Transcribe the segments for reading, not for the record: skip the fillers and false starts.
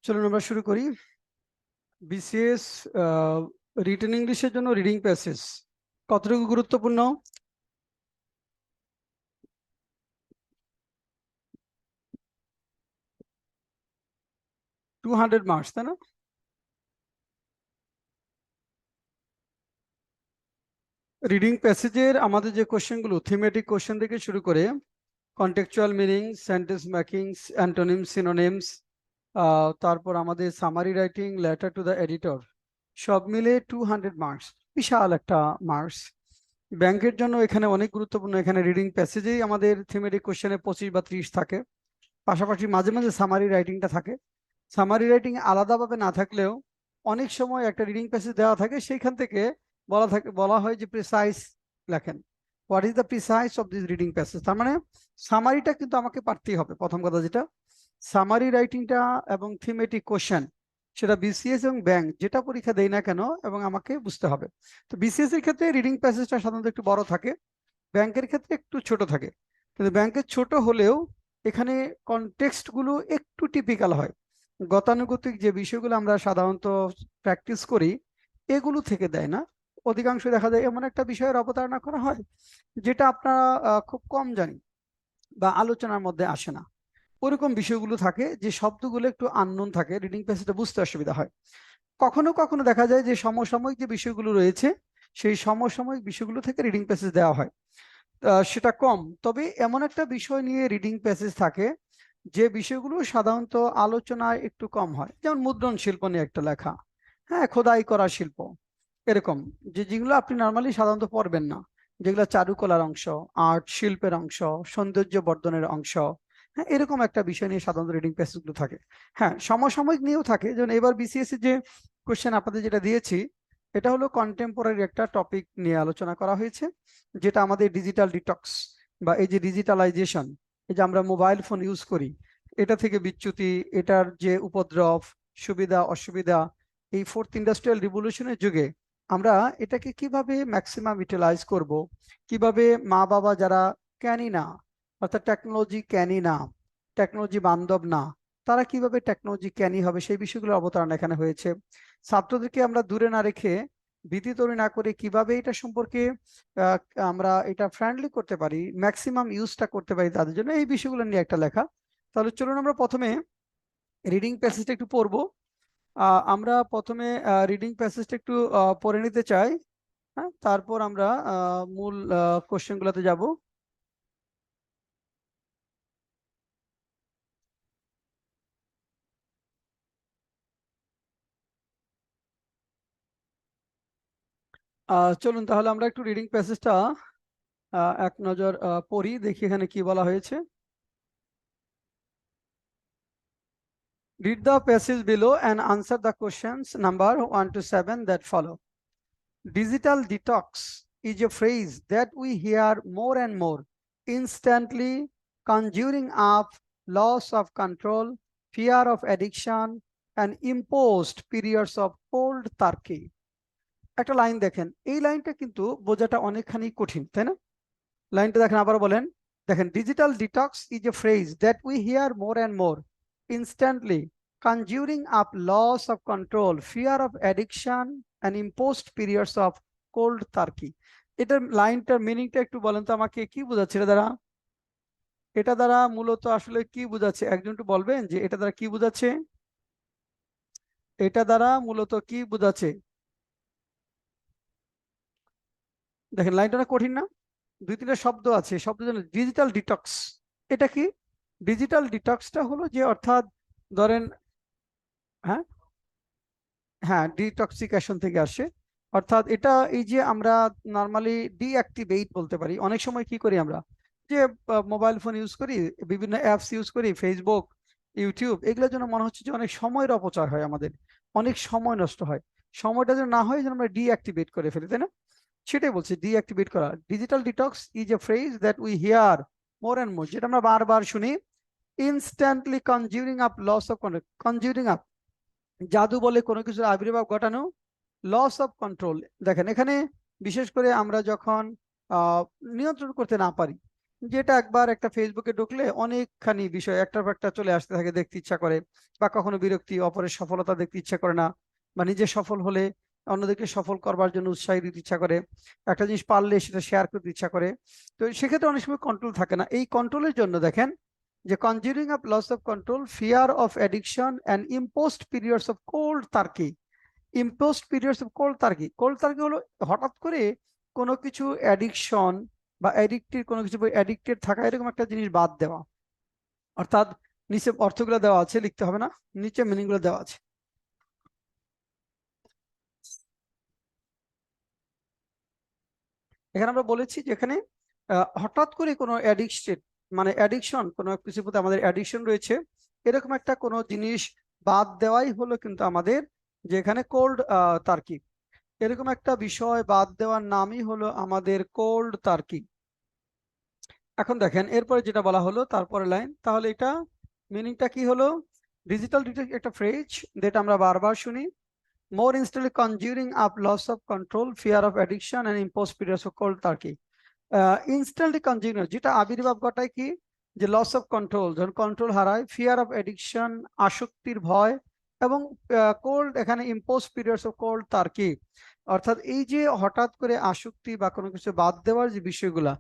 চলুন আমরা শুরু করি। বিসিএস রিটেন ইংলিশের জন্য রিডিং প্যাসেজ কতটুকু গুরুত্বপূর্ণ? টু 200 মার্কস, তাই না? রিডিং প্যাসেজের আমাদের যে কোশ্চেনগুলো, থিমেটিক কোশ্চেন থেকে শুরু করে contextual meaning, sentence makings, antonyms, synonyms, তারপর আমাদের summary writing, letter to the editor, সব মিলে 200 মার্কস, বিশাল একটা মার্কস। ব্যাংকের জন্য এখানে অনেক গুরুত্বপূর্ণ। এখানে রিডিং প্যাসেজেই আমাদের থিমেটিক কোশ্চেনে 25 বা 30 থাকে, পাশাপাশি মাঝে মাঝে সামারি রাইটিংটা থাকে। সামারি রাইটিং আলাদাভাবে না থাকলেও অনেক সময় একটা রিডিং প্যাসেজ দেওয়া থাকে, সেইখান থেকে বলা হয় যে প্রিসাইজ লেখেন, what is the precise of this reading passage. তার মানে সামারিটা কিন্তু আমাকে পারতেই হবে। প্রথম কথা যেটা, সামারি রাইটিংটা এবং থিমেটিক কোশ্চেন, সেটা বিসিএস এবং ব্যাংক যেটা পরীক্ষা দেয় না কেন, এবং আমাকে বুঝতে হবে। তো বিসিএস এর ক্ষেত্রে রিডিং প্যাসেজটা সাধারণত একটু বড় থাকে, ব্যাংকের ক্ষেত্রে একটু ছোট থাকে। কিন্তু ব্যাংকের ছোট হলেও এখানে কনটেক্সট গুলো একটু টিপিক্যাল হয়। গতানুগতিক যে বিষয়গুলো আমরা সাধারণত প্র্যাকটিস করি, এগুলো থেকে দেয় না। অধিকাংশ দেখা যায় এমন একটা বিষয়ের অবতারণা করা হয় যেটা আপনারা খুব কম জানি বা আলোচনার মধ্যে আসে না। ওরকম বিষয়গুলো থাকে, যে শব্দগুলো একটু আননোন থাকে, রিডিং প্যাসেজটা বুঝতে অসুবিধা হয়। কখনো কখনো দেখা যায় যে সমসাময়িক যে বিষয়গুলো রয়েছে, সেই সমসাময়িক বিষয়গুলো থেকে রিডিং প্যাসেজ দেওয়া হয়। সেটা কম, তবে এমন একটা বিষয় নিয়ে রিডিং প্যাসেজ থাকে যে বিষয়গুলো সাধারণত আলোচনায় একটু কম হয়, যেমন মুদ্রণ শিল্প নিয়ে একটা লেখা, হ্যাঁ, খোদাই করা শিল্প, এরকম যেগুলো আপনি নর্মালি সাধারণত পড়বেন না, যেগুলো চারুকলার অংশ, আর্ট শিল্পের অংশ, সৌন্দর্য বর্ধনের অংশ। হ্যাঁ, এরকম একটা বিষয় নিয়ে সাধারণত রিডিং প্যাসেজগুলো থাকে। হ্যাঁ, সমসাময়িক নিয়েও থাকে, যেমন এবার বিসিএসসি যে কোশ্চেন আপনাদের যেটা দিয়েছি, এটা হলো কন্টেম্পোরারি একটা টপিক নিয়ে আলোচনা করা হয়েছে, যেটা আমাদের ডিজিটাল ডিটক্স বা এই যে ডিজিটালাইজেশন, এই যে আমরা মোবাইল ফোন ইউজ করি, এটা থেকে বিচ্যুতি, এটার যে উপদ্রব, সুবিধা অসুবিধা, এই ফোর্থ ইন্ডাস্ট্রিয়াল রিভলিউশনের যুগে আমরা এটাকে কিভাবে ম্যাক্সিমাম ইউটিলাইজ করব, কিভাবে মা বাবা যারা জ্ঞানী না, অর্থাৎ টেকনোলজি জ্ঞানী না, টেকনোলজি বান্ধব না, তারা কিভাবে টেকনোলজি জ্ঞানী হবে, সেই বিষয়গুলোর অবতারণা এখানে হয়েছে। ছাত্রদেরকে আমরা দূরে না রেখে, ভীতি তৈরি না করে, কিভাবে এটা সম্পর্কে আহ, আমরা এটা ফ্রেন্ডলি করতে পারি, ম্যাক্সিমাম ইউজটা করতে পারি তাদের জন্য, এই বিষয়গুলো নিয়ে একটা লেখা। তাহলে চলুন আমরা প্রথমে রিডিং প্যাসেজটা একটু পড়বো। আমরা প্রথমে রিডিং প্যাসেজটা একটু পড়ে নিতে চাই। হ্যাঁ, তারপর আমরা মূল কোশ্চেন গুলোতে যাব। চলুন তাহলে আমরা একটু রিডিং প্যাসেজটা এক নজর পড়ি, দেখি এখানে কি বলা হয়েছে। Read the passage below and answer the questions number 1 to 7 that follow. Digital detox is a phrase that we hear more and more, instantly conjuring up loss of control, fear of addiction, and imposed periods of cold turkey. একটা line দেখেন, এই লাইনটা কিন্তু বোঝাটা অনেকখানি কঠিন, তাই না? লাইনটা দেখেন, আবার বলেন। দেখেন, digital detox is a phrase that we hear more and more, instantly conjuring up loss of control, fear of addiction, and imposed periods of cold turkey. এটার লাইনটার মিনিংটা একটু বলেন তো আমাকে, কি বোঝাচ্ছে এটা দ্বারা? এটা দ্বারা মূলত আসলে কি বোঝাচ্ছে, একজন একটু বলবেন যে এটা দ্বারা কি বোঝাচ্ছে? এটা দ্বারা মূলত কি বোঝাচ্ছে? দেখেন লাইনটা না কঠিন না? দুই তিনটা শব্দ আছে, শব্দ জানেন, ডিজিটাল ডিটক্স। এটা কি? ডিজিটাল ডিটক্সটা হলো যে, অর্থাৎ ধরেন, হ্যাঁ, হ্যাঁ, ডিটক্সিকেশন থেকে আসে। অর্থাৎ এটা এই যে আমরা নর্মালি ডিঅ্যাক্টিভেট বলতে পারি। অনেক সময় কি করি আমরা, যে মোবাইল ফোন ইউজ করি, বিভিন্ন অ্যাপস ইউজ করি, ফেসবুক, ইউটিউব, এগুলোর জন্য মনে হচ্ছে যে অনেক সময়ের অপচয় হয় আমাদের, অনেক সময় নষ্ট হয়। সময়টা যেন না হয়, যেন আমরা ডিঅ্যাক্টিভেট করে ফেলি, তাই না? সেটাই বলছি, ডিঅ্যাক্টিভেট করা। Digital detox is a phrase that we hear more and more, যেটা আমরা বারবার শুনি। Instantly conjuring up loss of control, conjuring up জাদু বলে কোনো কিছুর আবির্ভাব ঘটানো, লস অফ কন্ট্রোল। দেখেন এখানে বিশেষ করে আমরা যখন নিয়ন্ত্রণ করতে না পারি, যেটা একবার একটা ফেসবুকে ঢুকলে অনেকখানি বিষয় একটার পর একটা চলে আসতে থাকে, দেখতে ইচ্ছা করে, বা কখনো বিরক্তি, অপরের সফলতা দেখতে ইচ্ছা করে না, বা নিজে সফল হলে অন্যদেরকে সফল করবার জন্য উৎসাহ দিতে ইচ্ছা করে, একটা জিনিস পারলে সেটা শেয়ার করতে ইচ্ছা করে। তো সেক্ষেত্রে অনেক সময় কন্ট্রোল থাকে না। এই কন্ট্রোলের জন্য দেখেন যে conjuring up loss of control, fear of addiction and imposed periods of cold turkey. Imposed periods of cold turkey, cold turkey হলো হঠাৎ করে কোনো কিছু অ্যাডিকশন বা অ্যাডিক্টেড, কোনো কিছু অ্যাডিক্টেড থাকা, এরকম একটা জিনিস বাদ দেওয়া। অর্থাৎ নিচে অর্থগুলো দেওয়া আছে, লিখতে হবে না, নিচে মিনিং গুলো দেওয়া আছে। এখানে আমরা বলেছি যে এখানে হঠাৎ করে কোনো অ্যাডিকশন, মানে অ্যাডিকশন, কোনো কিছুর প্রতি আমাদের অ্যাডিকশন রয়েছে, এরকম একটা কোনো জিনিস বাদ দেওয়াই হলো কিন্তু আমাদের যে এখানে কোল্ড টার্কি, এরকম একটা বিষয় বাদ দেওয়ার নামই হলো আমাদের কোল্ড টার্কি। এখন দেখেন এরপরে যেটা বলা হলো তারপরে লাইন, তাহলে এটা মিনিংটা কি হলো? ডিজিটাল ডিটক্স একটা ফ্রেজ যেটা আমরা বারবার শুনি, more instantly conjuring up loss of control, fear of addiction and imposed periods of cold turkey. Instantly consumer যেটা আবির্ভাব ঘটায় কি, যে লস অফ কন্ট্রোল, যখন কন্ট্রোল হারায়, ফিয়ার অফ এডিকশন আসক্তির ভয়, এবং কোল্ড এখানে impose periods of cold turkey, অর্থাৎ এই যে হঠাৎ করে আসক্তি বা কোনো কিছু বাদ দেওয়ার যে বিষয়গুলা,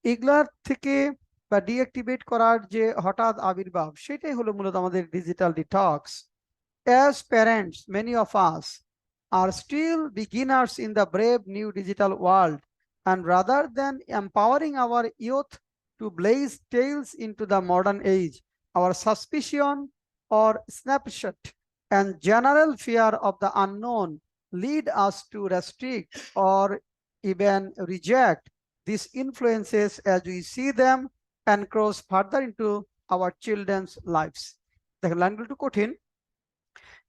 এগুলার থেকে বা ডিঅ্যাক্টিভেট করার যে হঠাৎ আবির্ভাব, সেটাই হলো মূলত আমাদের digital detox. As parents, many of us are still beginners in the brave new digital world, and rather than empowering our youth to blaze trails into the modern age, our suspicion or snapshot and general fear of the unknown lead us to restrict or even reject these influences as we see them encroach further into our children's lives. দেখেন লাইনগুলো একটু কঠিন।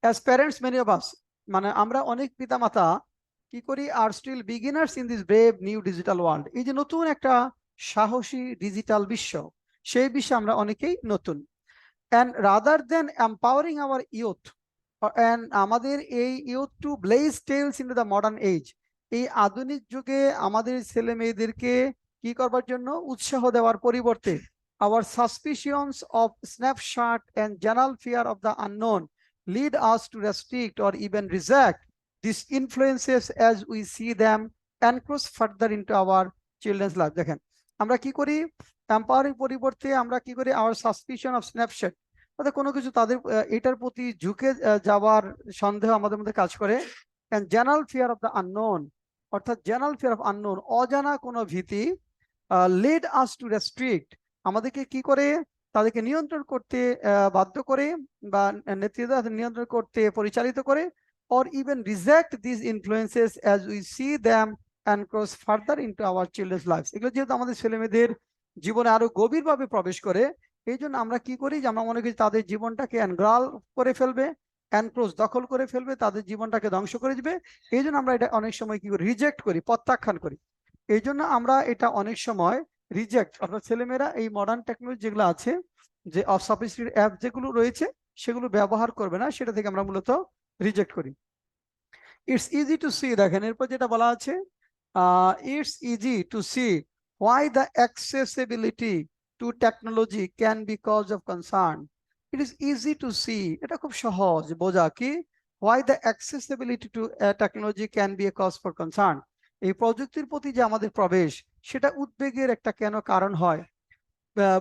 As parents many of us, মানে আমরা অনেক পিতামাতা কি করি, আর still beginners in this brave new digital world, এই যে নতুন একটা সাহসী ডিজিটাল বিশ্ব, সেই বিশ্বে আমরা অনেকেই নতুন। And rather than empowering our youth, and আমাদের এই youth to blaze trails in the modern age, এই আধুনিক যুগে আমাদের ছেলে মেয়েদেরকে কি করবার জন্য উৎসাহ দেওয়ার পরিবর্তে, our suspicions of snapshot and general fear of the unknown lead us to restrict or even reject these influences as we see them encroach further into our children's life. দেখেন আমরা কি করি, এম্পাওয়ারিং পরিবর্তে আমরা কি করি, our suspicion of snapshot, অর্থাৎ কোনো কিছু তাদের এটার প্রতি ঝুঁকে যাওয়ার সন্দেহ আমাদের মধ্যে কাজ করে, and general fear of the unknown, অর্থাৎ general fear of unknown, অজানা কোনো ভীতি, lead us to restrict, আমাদেরকে কি করে, তাদেরকে নিয়ন্ত্রণ করতে বাধ্য করে, বা নেতৃত্ব নিয়ন্ত্রণ করতে পরিচালিত করে, or even reject these influences as we see them and cross further into our children's lives. এগুলো যেহেতু আমাদের ছেলেমেয়েদের জীবনে আরো গভীরভাবে প্রবেশ করে, এই জন্য আমরা কি করি, যে আমরা মনে করি তাদের জীবনটাকে এনগ্রাল করে ফেলবে, এনক্রোচ দখল করে ফেলবে, তাদের জীবনটাকে ধ্বংস করে দিবে। এই জন্য আমরা এটা অনেক সময় কি করি, রিজেক্ট করি, প্রত্যাখ্যান করি। এই জন্য আমরা এটা অনেক সময় রিজেক্ট, অর্থাৎ ছেলেমেয়েরা এই মডার্ন টেকনোলজি যেগুলো আছে, যে অসফিস্টিকেটেড অ্যাপ যেগুলো রয়েছে, সেগুলো ব্যবহার করবে না, সেটা থেকে আমরা মূলত রিজেক্ট করি। ইটস ইজি টু সি, দেখেন এরপর যেটা বলা আছে, it's easy to see why the accessibility to technology can be cause of concern. It is easy to see, এটা খুব সহজ বোঝা কি, why the accessibility to technology can be a cause for concern, এই প্রযুক্তির প্রতি যে আমাদের প্রবেশ, সেটা উদ্বেগের একটা কেন কারণ হয়।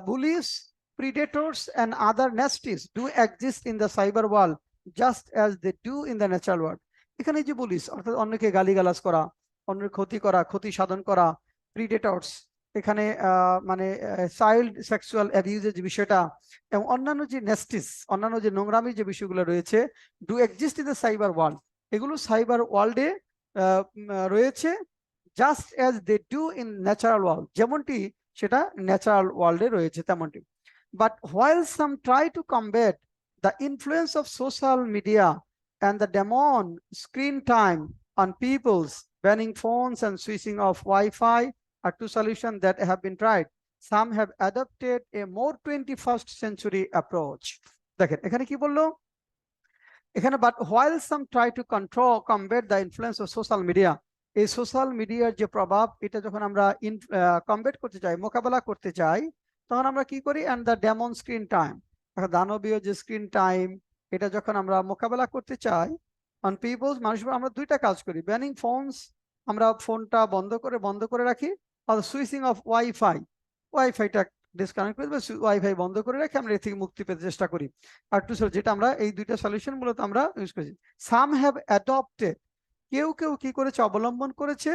Bullies, predators and other nasties do exist in the cyber world just as they do in the natural world. এখানে যে পুলিশ, অর্থাৎ অন্যকে গালিগালাজ করা, অন্যের ক্ষতি করা, ক্ষতি সাধন করা, প্রিডেটরস এখানে মানে চাইল্ড সেক্সুয়াল অ্যাবিউজের যে বিষয়টা, এবং অন্যান্য যে নেস্টিস, অন্যান্য যে নোংরামি যে বিষয়গুলো রয়েছে, do exist in the cyber world, এগুলো সাইবার ওয়ার্ল্ডে রয়েছে, just as they do in natural world, যেমনটি সেটা ন্যাচারাল ওয়ার্ল্ডে রয়েছে তেমনটি। But while some try to combat the influence of social media and the demon screen time on people's, banning phones and switching off Wi-Fi are two solutions that have been tried. Some have adopted a more 21st century approach. দেখেন এখানে কি বললো, এখানে but while some try to combat the influence of social media, এই social মিডিয়ার যে প্রভাব, এটা যখন আমরা কমব্যাট করতে চাই, মোকাবেলা করতে চাই, তখন আমরা কি করি? And the demon screen time, দানবীয় যে স্ক্রিন টাইম, এটা যখন আমরা মোকাবেলা করতে চাই অন পিপলস, মানুষের, আমরা দুইটা কাজ করি। ব্যানিং ফোনস, আমরা ফোনটা বন্ধ করে রাখি, আর সুইচিং অফ ওয়াইফাইটা ডিসকানেক্ট করে ওয়াইফাই বন্ধ করে রাখি, আমরা এর থেকে মুক্তি পেতে চেষ্টা করি। আর টু, যেটা আমরা এই দুইটা সলিউশন মূলত আমরা ইউজ করেছি। সাম হ্যাভ অ্যাডপ্টেড, কেউ কেউ কি করেছে? অবলম্বন করেছে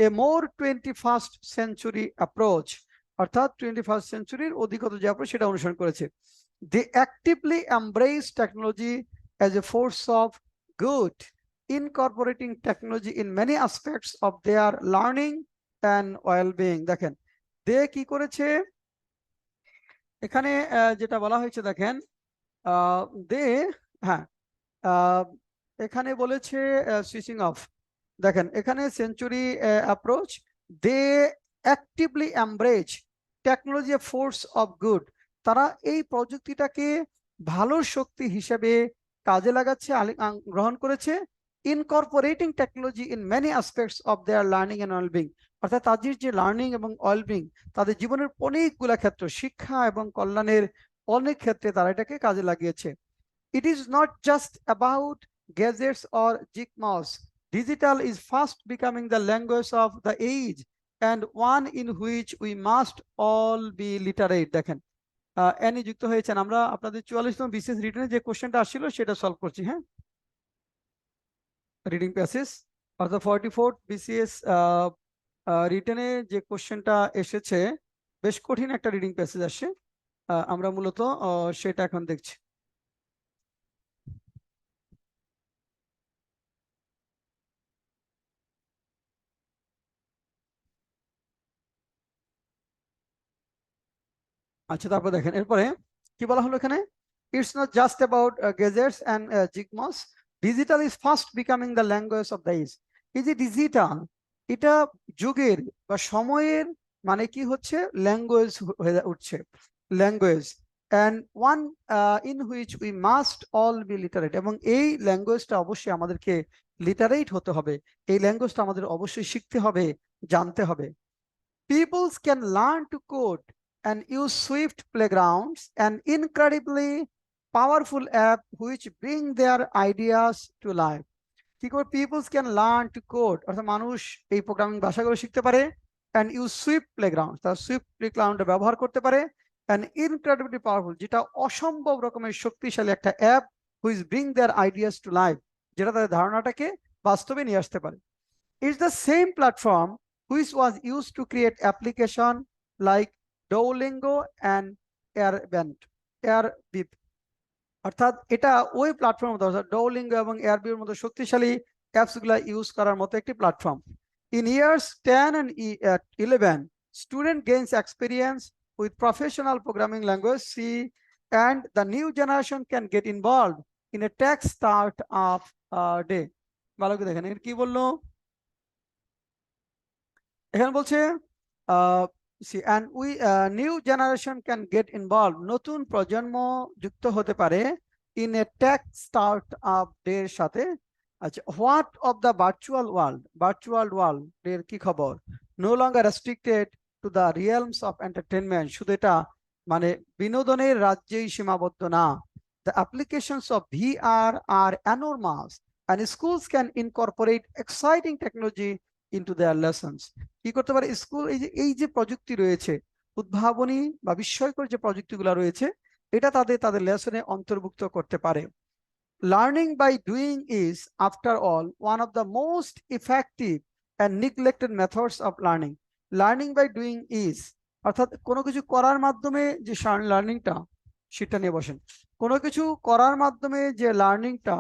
এ মোর 21st সেঞ্চুরি অ্যাপ্রোচ, অর্থাৎ 21st সেঞ্চুরির অধিকতর যে অ্যাপ্রোচ সেটা অনুসরণ করেছে। They actively embrace technology as a force of good, incorporating technology in many aspects of their learning and wellbeing. দেখেন, দে কি করেছে এখানে, যেটা বলা হয়েছে, দেখেন, দে, হ্যাঁ, এখানে বলেছে সুইচিং অফ। দেখেন, এখানে century approach, they actively embrace technology force of good, তারা এই প্রযুক্তিটাকে ভালোর শক্তি হিসেবে কাজে লাগাচ্ছে, গ্রহণ করেছে। Incorporating technology in many aspects of their learning and wellbeing, অর্থাৎ তাদের যে লার্নিং এবং ওয়েলবিং, তাদের জীবনের অনেকগুলা ক্ষেত্র, শিক্ষা এবং কল্যাণের অনেক ক্ষেত্রে তারা এটাকে কাজে লাগিয়েছে। It is not just about gadgets or gizmos. Digital is fast becoming the language of the age and one in which we must all be literate. দেখেন, এনি যুক্ত হয়েছেন। আমরা আপনাদের 44তম বিশেষ রিটেনে যে কোশ্চেনটা আসছিল সেটা সলভ করছি। হ্যাঁ, রিডিং প্যাসেজ অর্থাৎ 44th বিসিএস রিটেনে যে কোশ্চেনটা এসেছে, বেশ কঠিন একটা রিডিং প্যাসেজ আসে। আমরা মূলত সেটা এখন দেখছি। আচ্ছা, তারপর দেখেন এরপরে কি বলা হলো এখানে, it's not just about gadgets and gizmos, digital is fast becoming the language of the age. এই যে ডিজিটাল, এটা যুগের বা সময়ের মানে কি হচ্ছে? ল্যাঙ্গুয়েজ হয়ে উঠছে, language, and one in which we must all be literate, এবং এই ল্যাঙ্গুয়েজটা অবশ্যই আমাদেরকে লিটারেট হতে হবে, এই ল্যাঙ্গুয়েজটা আমাদের অবশ্যই শিখতে হবে, জানতে হবে। Peoples can learn to code and use Swift playgrounds, an incredibly powerful app which bring their ideas to life. কি করে peoples can learn to code, অর্থাৎ মানুষ এই প্রোগ্রামিং ভাষাগুলো শিখতে পারে, অ্যান্ড ইউজ সুইফট প্লেগ্রাউন্ড, তারা সুইফট প্লেগ্রাউন্ড ব্যবহার করতে পারে, অ্যান্ড ইনক্রেডিবলি পাওয়ারফুল, যেটা অসম্ভব রকমের শক্তিশালী একটা app, which bring their ideas to life, যেটা তাদের ধারণাটাকে বাস্তবে নিয়ে আসতে পারে। It's the same platform which was used to create application like Duolingo and Airbnb, অর্থাৎ এটা ওই প্ল্যাটফর্ম মতো, অর্থাৎ Duolingo এবং Airbnb এর মতো শক্তিশালী অ্যাপস গুলা ইউজ করার মতো একটি platform. In years 10 and 11, student gains experience with professional programming language C, and the new generation can get involved in a tech startup day. ভালো করে দেখেন এর কি বললো এখানে, বলছে and we new generation can get involved, নতুন প্রজন্ম যুক্ত হতে পারে in a tech startup এর সাথে। আচ্ছা, what of the virtual world এর কি খবর? no longer restricted to the realms of entertainment, শুধু এটা মানে বিনোদনের রাজ্যেই সীমাবদ্ধ না। the applications of VR are enormous and schools can incorporate exciting technology into their lessons. কি করতে পারে স্কুল? এই যে প্রযুক্তি রয়েছে, উদ্ভাবনী বা বিস্ময়কর যে প্রযুক্তিগুলো রয়েছে, এটা তাদের লেসনে অন্তর্ভুক্ত করতে পারে। Learning by doing is after all one of the most effective and neglected methods of learning. Learning by doing is, অর্থাৎ কোনো কিছু করার মাধ্যমে যে লার্নিংটা, সেটা নিয়ে বসেন। কোনো কিছু করার মাধ্যমে যে লার্নিংটা,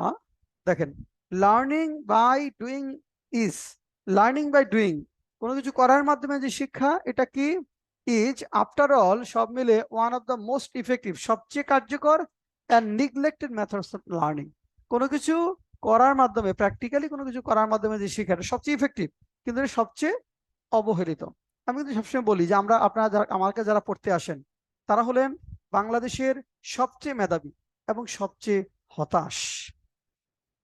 দেখেন, learning by doing is, learning by doing, কোনো কিছু করার মাধ্যমে যে শিক্ষা, এটা কি? ইজ আফটার অল, সব মিলে, one of the most effective, সবচেয়ে কার্যকর, and neglected methods of learning. কোনো কিছু করার মাধ্যমে, প্র্যাকটিক্যালি কোনো কিছু করার মাধ্যমে যে শিক্ষাটা সবচেয়ে ইফেক্টিভ, কিন্তু সবচেয়ে অবহেলিত। আমি কিন্তু সবসময় বলি যে আপনারা যারা আমার কাছে যারা পড়তে আসেন, তারা হলেন বাংলাদেশের সবচেয়ে মেধাবী এবং সবচেয়ে হতাশ।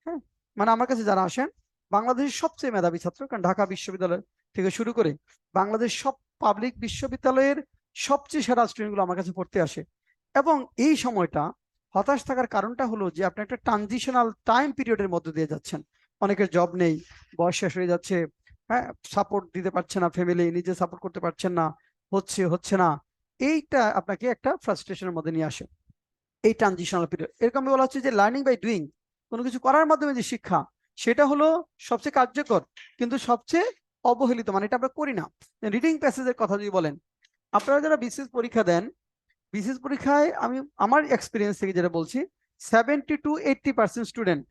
হ্যাঁ, মানে আমার কাছে যারা আসেন বাংলাদেশের সবচেয়ে মেধাবী ছাত্র, কারণ ঢাকা বিশ্ববিদ্যালয় থেকে শুরু করে বাংলাদেশ সব পাবলিক বিশ্ববিদ্যালয়ের সবচেয়ে সেরা স্টুডেন্টগুলো আমার কাছে পড়তে আসে। এবং এই সময়টা হতাশ থাকার কারণটা হলো যে আপনি একটা ট্রানজিশনাল টাইম পিরিয়ডের মধ্যে দিয়ে যাচ্ছেন। অনেকের জব নেই, বয়স শেষ হয়ে যাচ্ছে, হ্যাঁ, সাপোর্ট দিতে পারছে না, ফ্যামিলি নিজে সাপোর্ট করতে পারছেন না, হচ্ছে না। এইটা আপনাকে একটা ফ্রাস্ট্রেশনের মধ্যে নিয়ে আসে, এই ট্রানজিশনাল পিরিয়ড। এরকম বলা হচ্ছে যে লার্নিং বাই ডুইং, কোনো কিছু করার মাধ্যমে যে শিক্ষা, সেটা হলো সবচেয়ে কার্যকর কিন্তু সবচেয়ে অবহেলিত, মানে এটা আমরা করি না। রিডিং প্যাসেজের কথা যদি বলেন, আপনারা যারা বিসিএস পরীক্ষা দেন, বিসিএস পরীক্ষায় আমি আমার এক্সপিরিয়েন্স থেকে যেটা বলছি, 70 to 80% স্টুডেন্ট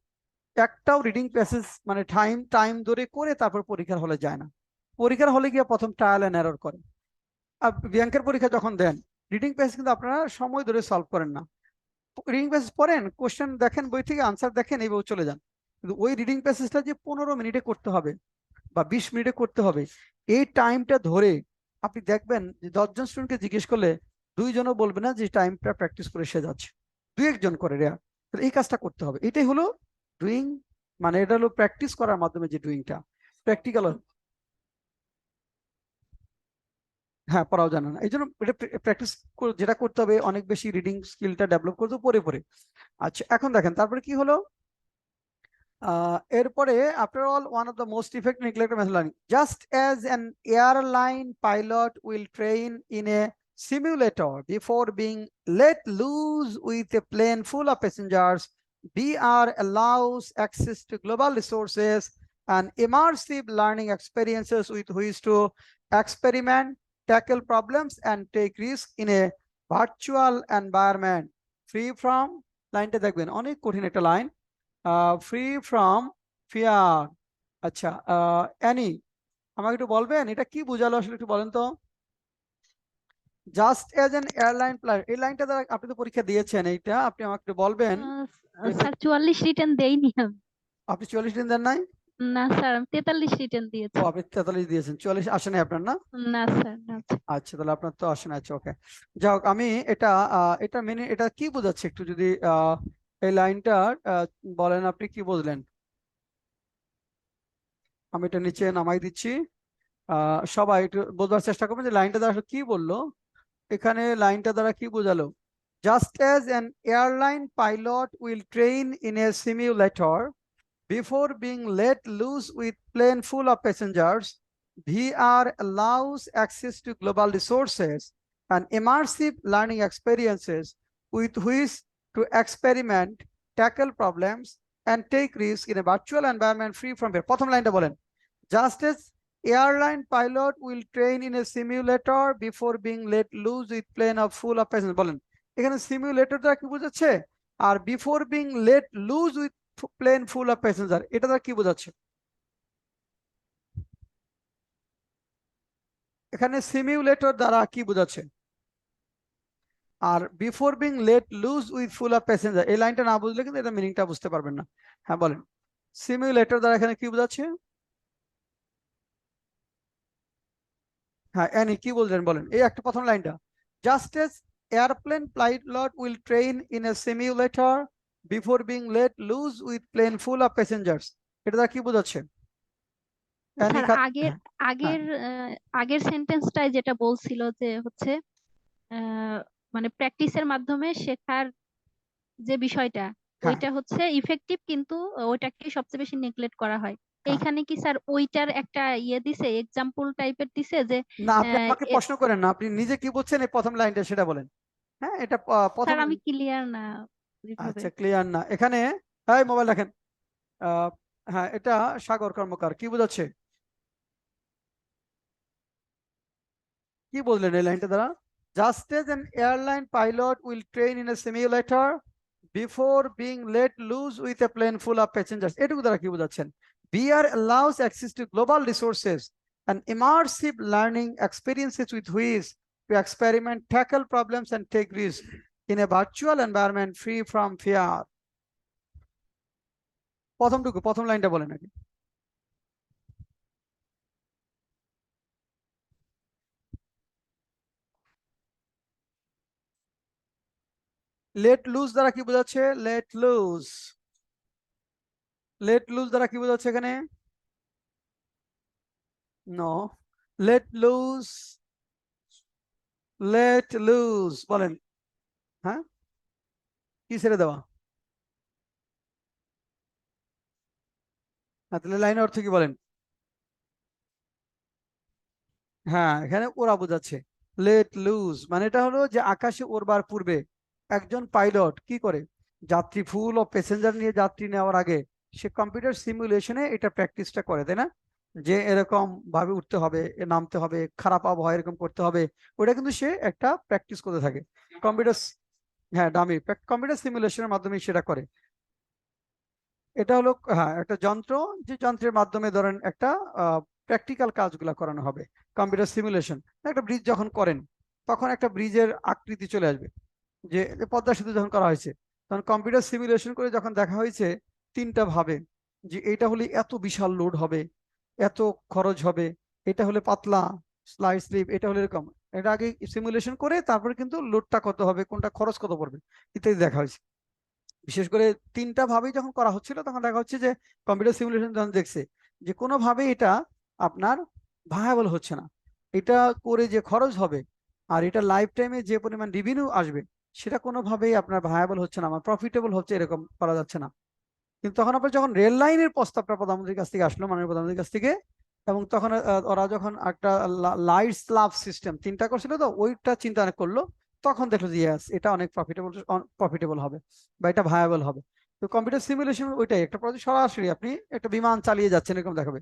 একটাও রিডিং প্যাসেজ মানে টাইম ধরে করে তারপর পরীক্ষার হলে যায় না। পরীক্ষার হলে গিয়ে প্রথম ট্রায়াল এন্ড এরর করে। আর ব্যাংকের পরীক্ষা যখন দেন, রিডিং প্যাসেজ কিন্তু আপনারা সময় ধরে সলভ করেন না। রিডিং প্যাসেজ পড়েন, কোশ্চেন দেখেন, বই থেকে আনসার দেখেন, এইভাবে চলে যান। কিন্তু ওই রিডিং প্যাসেজটা যে 15 মিনিটে করতে হবে বা 20 মিনিটে করতে হবে, এই টাইমটা ধরে আপনি দেখবেন যে 10 জন স্টুডেন্টকে জিজ্ঞেস করলে 2জনও বলবে না যে টাইমটা প্র্যাকটিস করে সে যাচ্ছে, 2-1জন করে রেয়ার। এই কাজটা করতে হবে, এটাই হলো ডুইং, মানে এটা হলো প্র্যাকটিস করার মাধ্যমে যে ডুইংটা প্র্যাকটিক্যাল। হ্যাঁ, পড়াও জানে না, এই জন্য এটা প্র্যাকটিস যেটা করতে হবে, অনেক বেশি রিডিং স্কিলটা ডেভেলপ করতে পড়ে পড়ে। আচ্ছা, এখন দেখেন তারপরে কি হলো। এরপরে after all, one of the most effective neglected method learning, just as an airline pilot will train in a simulator before being let loose with a plane full of passengers, VR allows access to global resources and immersive learning experiences with which to experiment, tackle problems and take risks in a virtual environment free from, লাইনটা দেখবেন অনেক কঠিন একটা line, free from fear. আচ্ছা, Annie আমাকে একটু বলবেন এটা কি বোঝালো আসলে, একটু বলেন তো। Just age N airline plan, এই লাইনটা দ্বারা আপনি তো পরীক্ষা দিয়েছেন, এইটা আপনি আমাকে একটু বলবেন। এটা স্যার 44 রিটার্ন দেইনি আমি। আপনি 44 দিন দেন নাই? না স্যার, আমি 43 রিটার্ন ও, দিয়েছি। আপনি 43 দিয়েছেন, 44 আসে নাই আপনার না? না স্যার, না স্যার। আচ্ছা, তাহলে আপনার তো আসে না। আচ্ছা, ওকে। যাই হোক, আমি এটা এটা মেনে, এটা কি বোঝাচ্ছে একটু যদি এই লাইনটা বলেন, আপনি কি বুঝলেন? আমি এটা নিচে নামাই দিচ্ছি, সবাই একটু বোঝার চেষ্টা করবেন যে লাইনটা দ্বারা আসলে কি বললো। এখানে লাইনটা দ্বারা কি বোঝালো? Just as an airline pilot will train in a simulator before being let loose with plane full of passengers, VR allows access to global resources and immersive learning experiences with which to experiment, tackle problems, and take risks in a virtual environment free from fear. প্রথম লাইনটা বলেন। Just as airline pilot will train in a simulator before being let loose with plane of full of passengers, বলেন এখানে simulator দ্বারা কি বোঝাচ্ছে, আর before being let loose with plane full of passenger এটা দ্বারা কি বোঝাচ্ছে? এখানে সিমিউলেটর দ্বারা কি বোঝাচ্ছে, আর before being let loose with full of passenger, এই লাইনটা না বুঝলে কিন্তু এটা মিনিংটা বুঝতে পারবেন না। হ্যাঁ বলেন, সিমিউলেটর দ্বারা এখানে কি বোঝাচ্ছে? হ্যাঁ, অ্যানি কি বলছেন বলেন, এই একটা প্রথম লাইনটা। Just as airplane pilot will train in a simulator before being let loose with plane full of passengers, এটা দ্বারা কি বোঝাচ্ছে? অ্যানি স্যার আগের হ্যাঁ, হ্যাঁ, আগের আগের সেন্টেন্সটাই যেটা বলছিল যে হচ্ছে আহ, মানে প্র্যাকটিসের মাধ্যমে শেখার যে বিষয়টা, হ্যাঁ, ওইটা হচ্ছে ইফেক্টিভ, কিন্তু ওইটাকে সবচেয়ে বেশি নেগলেক্ট করা হয়। হ্যাঁ। এইখানে কি স্যার ওইটার একটা দিছে, এক্সাম্পল টাইপের দিছে যে না, আপনি আহ, আমাকে এ- প্রশ্ন করেন না, আপনি নিজে কি বলছেন এই প্রথম লাইনটা সেটা বলেন। হ্যাঁ, এটা প্রথম। স্যার আমি ক্লিয়ার না ওইভাবে। আচ্ছা, ক্লিয়ার না এখানে। হ্যাঁ, মোবাইল দেখেন। আহ, হ্যাঁ, এটা সাগর কর্মকার কি বোঝাচ্ছে, কি বললেন এই লাইনটা দ্বারা? Just age an airline pilot will train in a simulator before being let loose with a plane full of passengers, এটুকু দ্বারা কি বোঝাচ্ছেন? VR allows access to global resources and immersive learning experiences with which to experiment, tackle problems and take risks in a virtual environment free from fear. প্রথমটুকু, প্রথম লাইনটা বলেন আগে। Late loose দ্বারা কি বোঝাচ্ছে? লেট লুজ, লেট লুজ দ্বারা কি বোঝাচ্ছে এখানে? No, let loose, let loose বলেন। হ্যাঁ, কি ছেড়ে দেওয়া? তাহলে লাইনের অর্থ কি বলেন? হ্যাঁ, এখানে ওরা বোঝাচ্ছে। লেট লুজ মানে এটা হলো যে আকাশে ওড়বার পূর্বে একজন পাইলট কি করে, যাত্রী ফুল ও প্যাসেঞ্জার নিয়ে যাত্রী নেওয়ার আগে সে কম্পিউটার সিমুলেশনে এটা প্র্যাকটিসটা করে, তাই না? যে এরকম ভাবে উঠতে হবে, নামতে হবে, খারাপ আবহাওয়া এরকম করতে হবে, ওটা কিন্তু সে একটা প্র্যাকটিস করতে থাকে কম্পিউটার। হ্যাঁ, ডামি কম্পিউটার সিমুলেশনের মাধ্যমে সেটা করে। এটা হলো হ্যাঁ একটা যন্ত্র, যে যন্ত্রের মাধ্যমে ধরেন একটা প্র্যাকটিক্যাল কাজগুলো করানো হবে। কম্পিউটার সিমুলেশন, একটা ব্রিজ যখন করেন তখন একটা ব্রিজের আকৃতি চলে আসবে, যে যে পদ্মা সেতু যখন করা হয়েছে তখন কম্পিউটার সিমুলেশন করে যখন দেখা হয়েছে তিনটা ভাবে, যে এটা হলে এত বিশাল লোড হবে, এত খরচ হবে, এটা হলে পাতলা স্লাইড স্লিপ, এটা হলে এরকম, এটা আগে সিমুলেশন করে তারপরে কিন্তু লোডটা কত হবে, কোনটা খরচ কত পড়বে ইত্যাদি দেখা হয়েছে। বিশেষ করে তিনটা ভাবেই যখন করা হচ্ছিল তখন দেখা হচ্ছে যে কম্পিউটার সিমুলেশন যখন দেখছে যে কোনোভাবেই এটা আপনার ভায়াবল হচ্ছে না, এটা করে যে খরচ হবে আর এটা লাইফ টাইমে যে পরিমাণ রেভিনিউ আসবে সেটা কোনোভাবেই আপনার ভায়াবল হচ্ছে না, আমার প্রফিটেবল হচ্ছে এরকম করা যাচ্ছে না। কিন্তু তখন আপনার যখন রেল লাইনের প্রস্তাবটা প্রধানমন্ত্রীর কাছ থেকে আসলো, মাননীয় প্রধানমন্ত্রীর কাছ থেকে, এবং তখন ওরা যখন একটা লাইট স্ল্যাব সিস্টেম তিনটা করছিল তো ওইটা চিন্তা করলো, তখন দেখলো যে ইয়াস এটা অনেক প্রফিটেবল প্রফিটেবল হবে বা এটা ভায়াবল হবে। তো কম্পিউটার সিমুলেশন ওইটাই, একটা প্রজেক্ট সরাসরি আপনি একটা বিমান চালিয়ে যাচ্ছেন এরকম দেখাবে,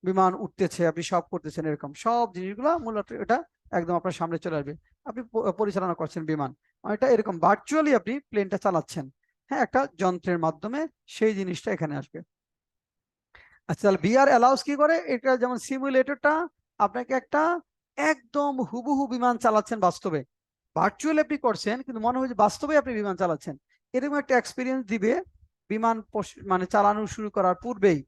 বিমান উঠতেছে, আপনি সব করতেছেন, এরকম সব জিনিসগুলো মূলত এটা একদম আপনার সামনে চলে আসবে, আপনি পরিচালনা করছেন বিমান, এটা এরকম ভার্চুয়ালি আপনি প্লেনটা চালাচ্ছেন, হ্যাঁ একটা যন্ত্রের মাধ্যমে, সেই জিনিসটা এখানে আসবে। আচ্ছা, তাহলে ভিআর অ্যালাউস কি করে, এটা যেমন সিমুলেটরটা আপনাকে একটা একদম হুবহু বিমান চালাচ্ছেন বাস্তবে, ভার্চুয়ালি আপনি করছেন কিন্তু মনে হয় যে বাস্তবে আপনি বিমান চালাচ্ছেন, এরকম একটা এক্সপিরিয়েন্স দিবে বিমান মানে চালানো শুরু করার পূর্বেই।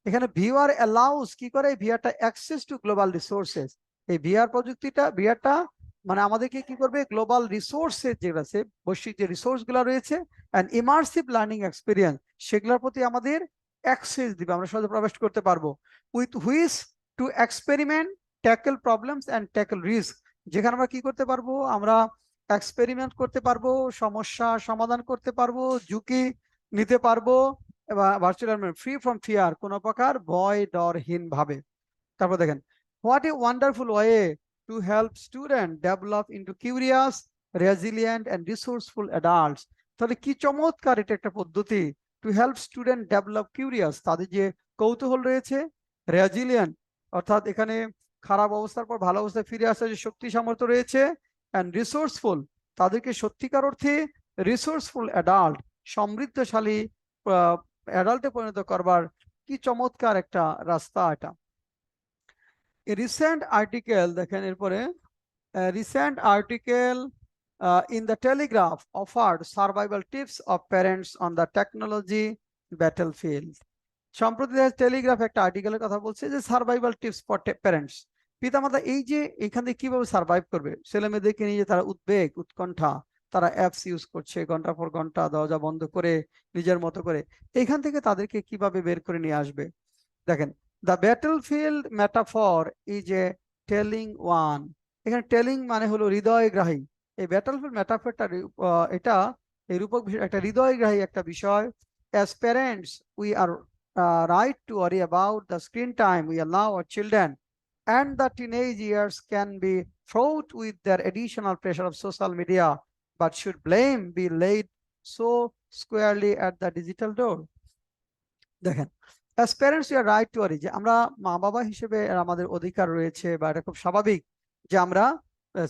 এখানে ভিআর অ্যালাউস কি করে, ভিআরটা অ্যাক্সেস টু গ্লোবাল রিসোর্সেস, এই ভিআর প্রযুক্তিটা ভিআরটা মানে আমাদেরকে কি করবে, গ্লোবাল রিসোর্সেস যেগুলো আছে, বৈশ্বিক যে রিসোর্স গুলো রয়েছে অ্যান্ড ইমার্সিভ লার্নিং এক্সপিরিয়েন্স, সেগুলোর প্রতি আমাদের অ্যাক্সেস দিবে, আমরা সহজে প্রবেশ করতে পারবো, with which to experiment, tackle problems and tackle risk, যেখানে আমরা কি করতে পারবো, আমরা এক্সপেরিমেন্ট করতে পারবো, সমস্যা সমাধান করতে পারবো, ঝুঁকি নিতে পারবো, ভার্চুয়াল ফ্রি ফ্রম ফিয়ার, কোনো প্রকার ভয় ডরহীন ভাবে। তারপর দেখেন, what a wonderful way to help student develop into curious, resilient and resourceful adults. তাহলে কি চমৎকার এটা একটা পদ্ধতি, to help student develop curious, তাদের যে কৌতূহল রয়েছে, রেজিলিয়েন্ট অর্থাৎ এখানে খারাপ অবস্থার পর ভালো অবস্থায় ফিরে আসার যে শক্তি সামর্থ্য রয়েছে, অ্যান্ড রিসোর্সফুল, তাদেরকে সত্যিকার অর্থে রিসোর্সফুল অ্যাডাল্ট, সমৃদ্ধশালী অ্যাডাল্টে পরিণত করবার কি চমৎকার একটা রাস্তা এটা। রিসেন্ট আর্টিকেল দেখেন এরপরে, recent article in the Telegraph offered survival tips of parents on the technology battlefield. সম্প্রতি টেলিগ্রাফ একটা আর্টিকেলের কথা বলছে যে সার্ভাইভাল টিপস ফর প্যারেন্টস, পিতামাতা এই যে এখান থেকে কিভাবে সার্ভাইভ করবে, ছেলে মেয়েদেরকে নিয়ে যে তারা উদ্বেগ উৎকণ্ঠা, তারা অ্যাপস ইউজ করছে ঘন্টা পর ঘন্টা দরজা বন্ধ করে নিজের মতো করে, এখান থেকে তাদেরকে কিভাবে বের করে নিয়ে আসবে। দেখেন, the battlefield metaphor is a telling one, এখানে টেলিং মানে হলো হৃদয়গ্রাহী, এই ব্যাটলফিল্ড মেটাফরটা এটা এই রূপক বিষয় একটা হৃদয়গ্রাহী একটা বিষয়। As parents we are right to worry about the screen time we allow our children, and the teenage years can be fraught with their additional pressure of social media, but should blame be laid so squarely at the digital door? দেখেন, as parents we are right to worry, যে আমরা মা বাবা হিসেবে আমাদের অধিকার রয়েছে বা এটা খুব স্বাভাবিক যে আমরা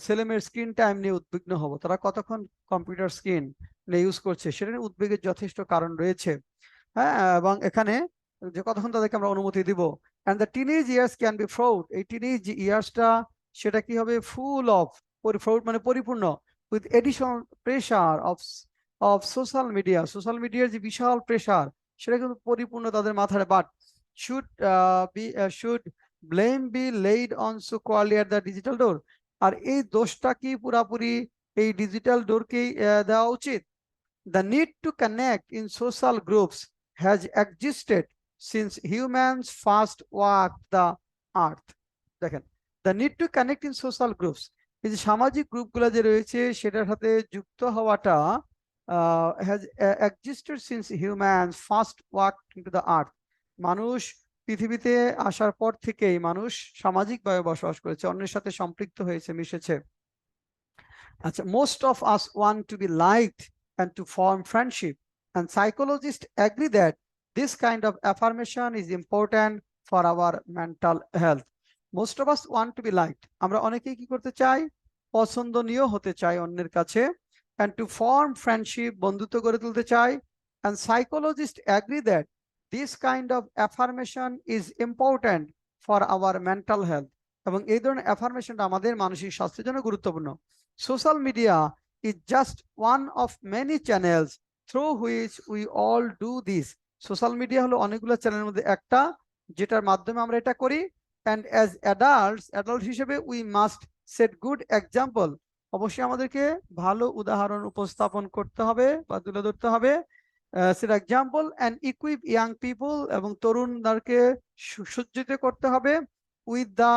ছেলেমেয়ের স্ক্রিন টাইম নিয়ে উদ্বিগ্ন হব, তারা কতক্ষণ কম্পিউটার স্ক্রিন ইউজ করছে সেটা নিয়ে উদ্বেগের যথেষ্ট কারণ রয়েছে। হ্যাঁ, এবং এখানে যে কতক্ষণ তাদেরকে আমরা অনুমতি দিব, and the teenage years can be fraught, এই টিনেজ ইয়ার্সটা সেটা কি হবে, ফুল অফ, ফ্রাউড মানে পরিপূর্ণ, with additional pressure of social মিডিয়ার যে বিশাল প্রেশার সেটা কিন্তু পরিপূর্ণ তাদের মাথায়, but should should blame be laid on so squarely at the digital door, আর এই দোষটা কি পুরাপুরি এই ডিজিটাল ডোরকেই দেওয়া উচিত। The need to connect in social groups has existed since humans first walked the earth. দেখেন, the need to connect in social groups, এই যে সামাজিক গ্রুপগুলো যে রয়েছে সেটার সাথে যুক্ত হওয়াটা has existed since humans first walk into the earth. মানুষ পৃথিবীতে আসার পর থেকেই মানুষ সামাজিকভাবে বসবাস করেছে, অন্যের সাথে সম্পৃক্ত হয়েছে, মিশেছে। আচ্ছা, most of us want to be liked and to form friendship, and psychologists agree that this kind of affirmation is important for our mental health. Most of us want to be liked, আমরা অনেকেই কি করতে চাই, পছন্দনীয় হতে চাই অন্যের কাছে, and to form friendship, বন্ধুত্ব গড়ে তুলতে চাই, and psychologists agree that this kind of affirmation is important for our mental health, এবং এই ধরনের অ্যাফার্মেশনটা আমাদের মানসিক স্বাস্থ্যের জন্য গুরুত্বপূর্ণ। Social media is just one of many channels through which we all do this. Social media হলো অনেকগুলো চ্যানেলের মধ্যে একটা, যেটার মাধ্যমে আমরা এটা করি। and as adults, অ্যাডাল্ট হিসেবে we must set good example, অবশ্যই আমাদেরকে ভালো উদাহরণ উপস্থাপন করতে হবে বা তুলে ধরতে হবে, set example and equip young people, এবং তরুণদেরকে সুসজ্জিত করতে হবে with the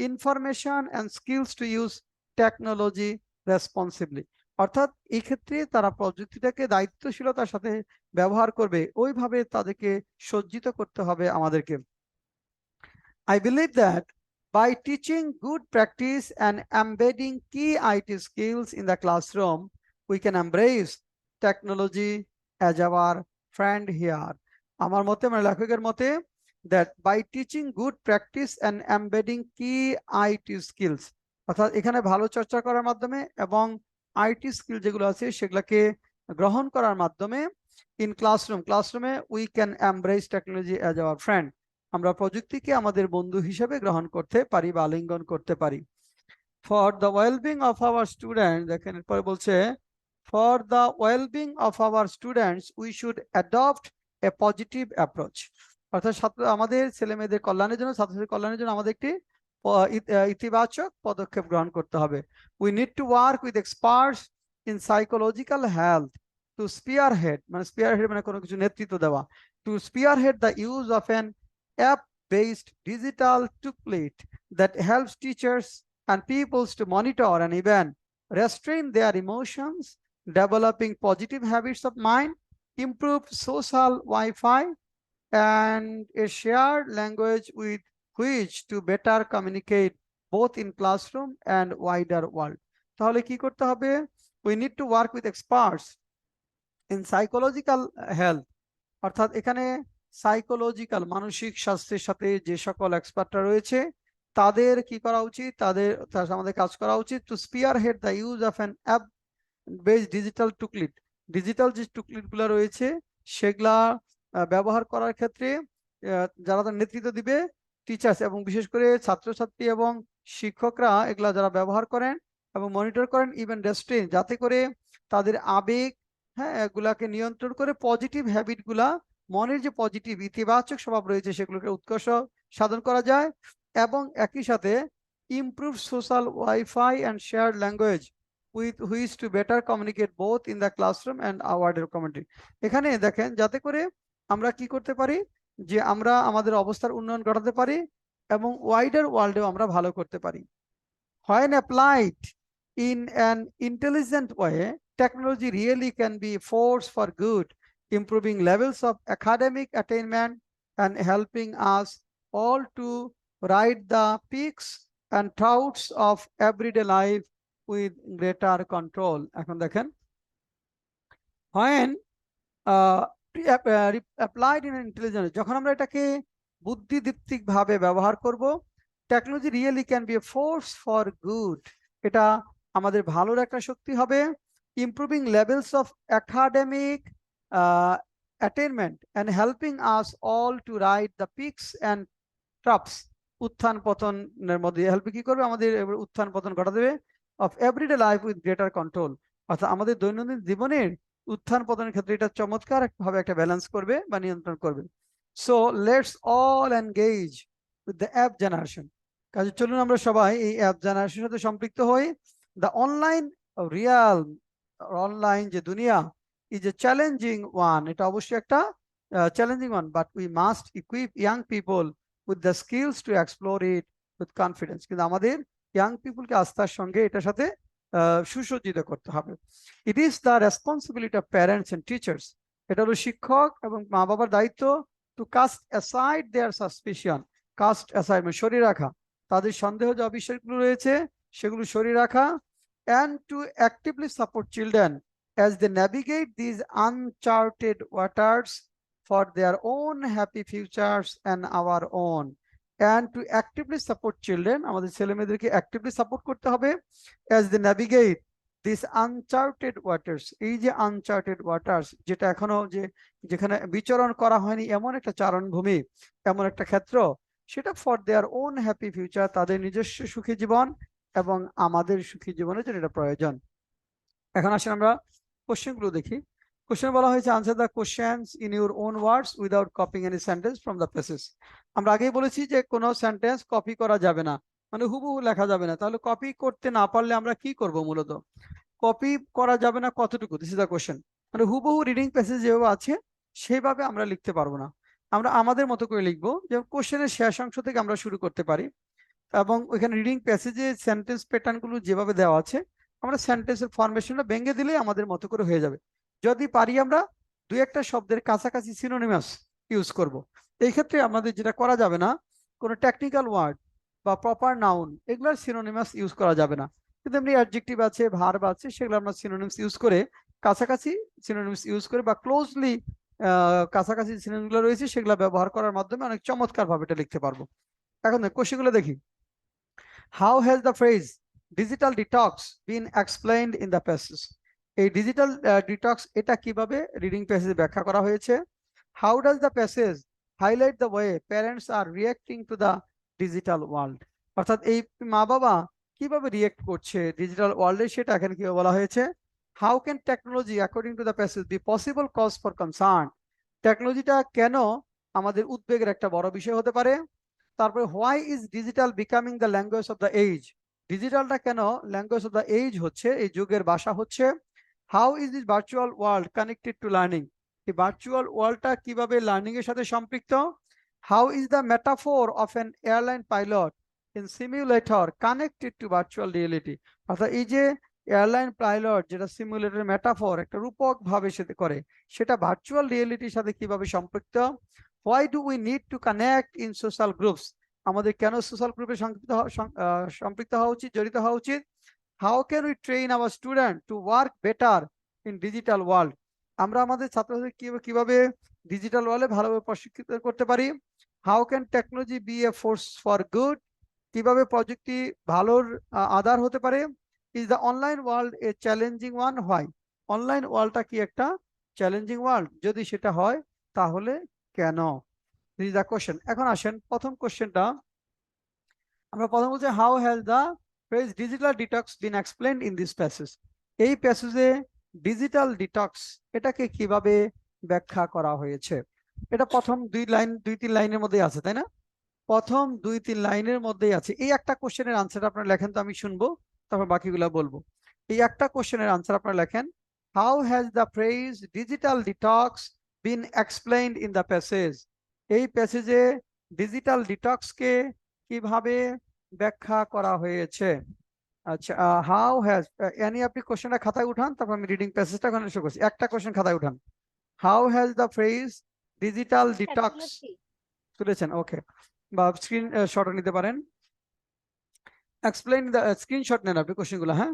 information and skills to use technology responsibly, অর্থাৎ এই ক্ষেত্রে তারা প্রযুক্তিটাকে দায়িত্বশীলতার সাথে ব্যবহার করবে, ওইভাবে তাদেরকে সজ্জিত করতে হবে আমাদেরকে। I believe that by teaching good practice and embedding key IT skills in the classroom, we can embrace technology as our friend here. আমার মতে, মানে লেখকের মতে, that by teaching good practice and embedding key IT skills, অর্থাৎ এখানে ভালো চর্চা করার মাধ্যমে এবং আইটি স্কিল যেগুলো আছে সেগুলোকে গ্রহণ করার মাধ্যমে ইন ক্লাসরুমে we can embrace technology as our friend, আমরা প্রযুক্তিকে আমাদের বন্ধু হিসেবে গ্রহণ করতে পারি বা আলিঙ্গন করতে পারি। For the wellbeing of our student, দেখেন এরপরে বলছে, for the wellbeing of our students we should adopt A positive approach, অর্থাৎ আমাদের ছেলে মেয়েদের কল্যাণের জন্য, ছাত্রছাত্রীদের কল্যাণের জন্য আমাদের একটি ইতিবাচক পদক্ষেপ গ্রহণ করতে হবে। We need to work with experts in psychological health to spearhead, মানে স্পিয়ারহেড মানে কোনো কিছু নেতৃত্ব দেওয়া, to spearhead the use of an app based digital toolkit that helps teachers and pupils to monitor and even restrain their emotions, developing positive habits of mind, improve social Wi-Fi, and a shared language with which to better communicate both in classroom and wider world. তাহলে কি করতে হবে? We need to work with experts in psychological health, অর্থাৎ এখানে psychological, মানসিক স্বাস্থ্যের সাথে যে সকল এক্সপার্টরা রয়েছে তাদের কি করা উচিত, আমাদের কাজ করা উচিত to spearhead the use of an app based digital toolkit, digital যে টুলকিট গুলো রয়েছে সেগুলা ব্যবহার করার ক্ষেত্রে যারা তার নেতৃত্ব দিবে, টিচার্স এবং বিশেষ করে ছাত্রছাত্রী এবং শিক্ষকরা এগুলা যারা ব্যবহার করেন এবং মনিটর করেন, ইভেন রেস্ট্রেন, যাতে করে তাদের আবেগ, হ্যাঁ, এগুলাকে নিয়ন্ত্রণ করে পজিটিভ হ্যাবিট গুলা, মনের যে পজিটিভ ইতিবাচক স্বভাব রয়েছে সেগুলোকে উৎকর্ষ সাধন করা যায়, এবং একই সাথে improve social wifi and shared language with which to better communicate both in the classroom and wider community. এখানে দেখেন, যাতে করে আমরা কি করতে পারি, যে আমরা আমাদের অবস্থার উন্নয়ন ঘটাতে পারি এবং ওয়াইডার ওয়ার্ল্ডেও আমরা ভালো করতে পারি। When applied in an intelligent way, technology really can be a force for good, improving levels of academic attainment and helping us all to ride the peaks and troughs of everyday life with greater control. এখন দেখেন, when applied in an intelligent, যখন আমরা এটাকে বুদ্ধিদীপ্তিক ভাবে ব্যবহার করব, technology really can be a force for good, এটা আমাদের ভালোর একটা শক্তি হবে, improving levels of academic attainment and helping us all to ride the peaks and traps, উত্থান পতনের মধ্যে হেল্প কি করবে, আমাদের উত্থান পতন ঘটা দেবে, of everyday life with greater control, অর্থাৎ আমাদের দৈনন্দিন জীবনের উত্থান পতনের ক্ষেত্রে এটা চমৎকার ভাবে একটা ব্যালেন্স করবে বা নিয়ন্ত্রণ করবে। So let's all engage with the app generation, কাজে চলুন আমরা সবাই এই অ্যাপ জেনারেশনের সাথে সম্পৃক্ত হই। দ্য অনলাইন যে দুনিয়া ইজ এ চ্যালেঞ্জিং ওয়ান, এটা অবশ্যই একটা challenging one, but we must equip young people with the skills to explore it with confidence. কিন্তু আমাদের ইয়াং পিপুলকে আস্থার সঙ্গে এটার সাথে সুসজ্জিত করতে হবে। It is the responsibility of parents and teachers, এটা হলো শিক্ষক এবং মা বাবার দায়িত্ব, to cast aside their suspicion, cast aside মানে সরিয়ে রাখা, তাদের সন্দেহ যে অবিশ্বাসগুলো রয়েছে সেগুলো সরিয়ে রাখা, and to actively support children as they navigate these uncharted waters for their own happy futures and our own. And to actively support children, আমাদের ছেলে মেয়েদেরকে অ্যাক্টিভলি সাপোর্ট করতে হবে, as they navigate these uncharted waters, এই যে Uncharted waters, যেটা এখনো যেখানে বিচরণ করা হয়নি এমন একটা চারণভূমি, এমন একটা ক্ষেত্র, সেটা for their own happy future, তাদের নিজস্ব সুখী জীবন এবং আমাদের সুখী জীবনের জন্য এটা প্রয়োজন। এখন আসেন আমরা কোশ্চেনগুলো দেখি। কোশ্চেন বলা হয়েছে answer the questions in your own words without copying any sentence from the passage. আমরা আগেই বলেছি যে কোনো সেন্টেন্স কপি করা যাবে না, মানে হুবহু লেখা যাবে না। তাহলে কপি করতে না পারলে আমরা কি করব? মূলত কপি করা যাবে না কতটুকু, দিস ইজ দ্য কোশ্চেন। মানে হুবহু রিডিং প্যাসেজ যেভাবে আছে সেভাবে আমরা লিখতে পারবো না, আমরা আমাদের মতো করে লিখবো। যেমন কোশ্চেনের শেষ অংশ থেকে আমরা শুরু করতে পারি এবং ওইখানে রিডিং প্যাসেজে সেন্টেন্স প্যাটার্নগুলো যেভাবে দেওয়া আছে আমরা সেন্টেন্সের ফরমেশনটা ভেঙে দিলেই আমাদের মতো করে হয়ে যাবে। যদি পারি আমরা দুই একটা শব্দের কাছাকাছি সিনোনিমাস ইউজ করব। এই ক্ষেত্রে আমাদের যেটা করা যাবে না, কোনো টেকনিক্যাল ওয়ার্ড বা প্রপার নাউন এগুলোর সিনোনিমাস ইউজ করা যাবে না। কিন্তু এমনি অ্যাডজেক্টিভ আছে, ভার্ব আছে, সেগুলো আমরা সিনোনিমস ইউজ করে কাছাকাছি সিনোনিমস ইউজ করে বা ক্লোজলি কাছাকাছি সিনোনিমগুলো রয়েছে সেগুলো ব্যবহার করার মাধ্যমে অনেক চমৎকার ভাবে এটা লিখতে পারবো। এখন কোশ্চেনগুলো দেখি। How has the phrase digital detox been explained in the passage? এই ডিজিটাল ডিটক্স এটা কিভাবে রিডিং প্যাসেজে ব্যাখ্যা করা হয়েছে? How does the passage highlight the way parents are reacting to the digital world? অর্থাৎ এই মা বাবা কিভাবে রিয়েক্ট করছে ডিজিটাল ওয়ার্ল্ডে সেটা এখানে কিভাবে বলা হয়েছে। How can technology according to the passage be possible cause for concern? টেকনোলজিটা কেন আমাদের উদ্বেগের একটা বড় বিষয় হতে পারে? তারপরে why is digital becoming the language of the age, ডিজিটালটা কেন ল্যাঙ্গুয়েজ অফ দ্য এজ হচ্ছে, এই যুগের ভাষা হচ্ছে। How is this virtual world connected to learning, এই ভার্চুয়াল ওয়ার্ল্ডটা কিভাবে লার্নিং এর সাথে সম্পৃক্ত। How is the metaphor of an airline pilot in simulator connected to virtual reality, অর্থাৎ এই যে এয়ারলাইন পাইলট যেটা সিমুলেটর মেটাফোর একটা রূপক ভাবে সেটা করে, সেটা ভার্চুয়াল রিয়েলিটির সাথে কিভাবে সম্পৃক্ত। Why do we need to connect in social groups? আমাদের কেন সোশ্যাল গ্রুপে সম্পৃক্ত হওয়া উচিত, জড়িত হওয়া উচিত। How can we train our student to work better in digital world? আমরা আমাদের ছাত্রদের কিভাবে ডিজিটাল ওয়ার্ল্ডে ভালোভাবে প্রশিক্ষিত করতে পারি। How can technology be a force for good? কিভাবে প্রযুক্তি ভালোর আধার হতে পারে। Is the online world a challenging one? Why? Online ওয়ার্ল্ডটা কি একটা চ্যালেঞ্জিং ওয়ার্ল্ড? যদি সেটা হয় তাহলে কেন? This is the question. এখন আসেন প্রথম কোশ্চেনটা, আমরা প্রথম বলছি how has the phrase digital detox been explained in this passage, এই প্যাসেজে ডিজিটাল ডিটক্স এটাকে কিভাবে ব্যাখ্যা করা হয়েছে। এটা প্রথম দুই তিন লাইনের মধ্যেই আছে, তাই না? প্রথম দুই তিন লাইনের মধ্যেই আছে। এই একটা কোশ্চেনের আনসার আপনারা লেখেন তো, আমি শুনবো, তারপর বাকিগুলা বলবো। এই একটা কোশ্চেনের আনসার আপনারা লেখেন, how has the phrase digital detox been explained in the passage, এই প্যাসেজে ডিজিটাল ডিটক্সকে কিভাবে ব্যাখ্যা করা হয়েছে। আচ্ছা, হাউ হ্যাজ আপনি কোশ্চেনটা খাতায় উঠান, তারপর আমি রিডিং প্যাসেজটা ওখানে শুরু করছি। একটা কোশ্চেন খাতায় উঠান, how has the phrase digital detox, তুলেছেন? ওকে, বা স্ক্রিন শটও নিতে পারেন। এক্সপ্লেইন দ্য স্ক্রিনশট নেন আপনি কোশ্চেনগুলো, হ্যাঁ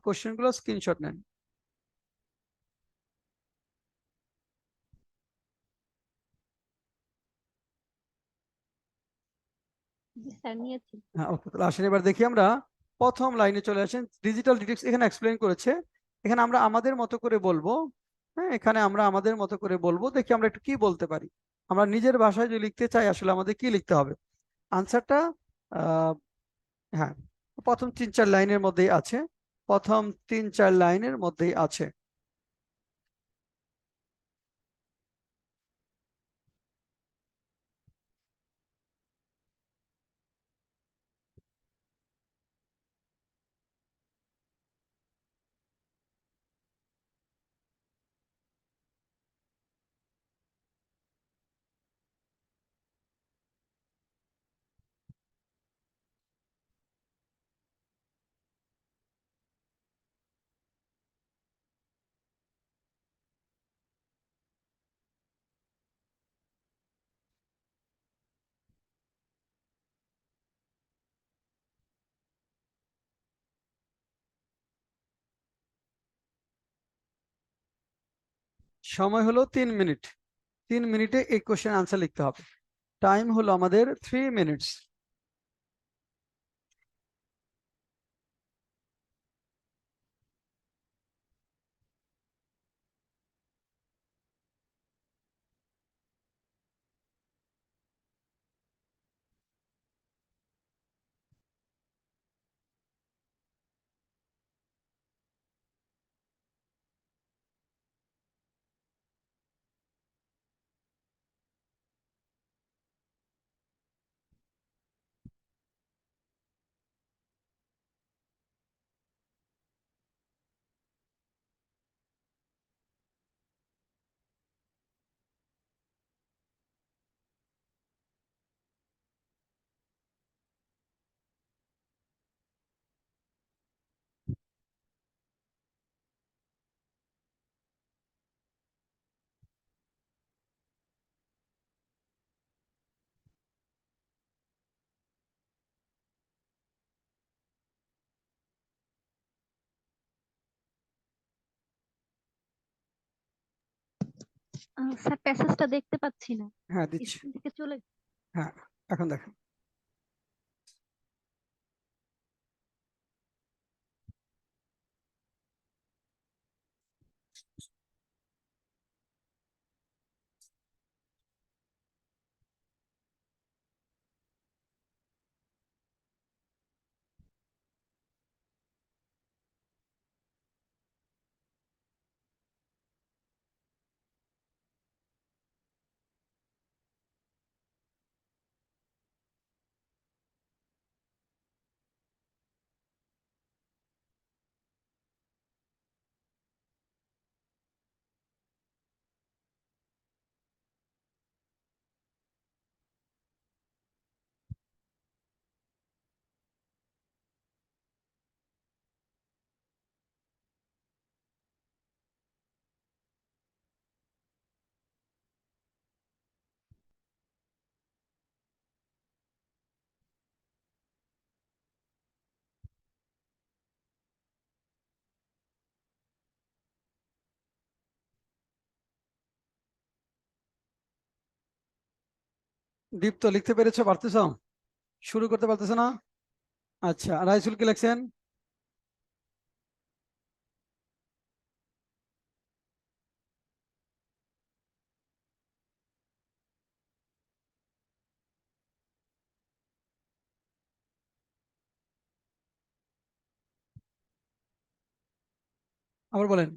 কোশ্চেনগুলো স্ক্রিনশট নেন। জি স্যার, নিয়েছি। হ্যাঁ ওকে, তাহলে আসেন এবার দেখি আমরা প্রথম লাইনে চলে আসেন। ডিজিটাল ডিটেক্স এখানে এক্সপ্লেইন করেছে, এখানে আমরা আমাদের মতো করে বলবো। হ্যাঁ, এখানে আমরা আমাদের মতো করে বলবো, দেখি আমরা একটু কি বলতে পারি। আমরা নিজের ভাষায় যদি লিখতে চাই আসলে আমাদের কি লিখতে হবে আনসারটা। হ্যাঁ, প্রথম তিন চার লাইনের মধ্যেই আছে, প্রথম তিন চার লাইনের মধ্যেই আছে। সময় হলো 3 মিনিট। 3 মিনিটে এই কোশ্চেন আনসার লিখতে হবে। টাইম হলো আমাদের 3 মিনিটস। স্যার প্যাসেজটা দেখতে পাচ্ছি না, হ্যাঁ, দিচ্ছি। স্ক্রিন থেকে চলে। হ্যাঁ, এখন দেখেন। দীপ্ত লিখতে পেরেছো, পারতেছো? শুরু করতে পারতেছো না? আচ্ছা, রাইসুল কি লিখছেন? আবার বলেন।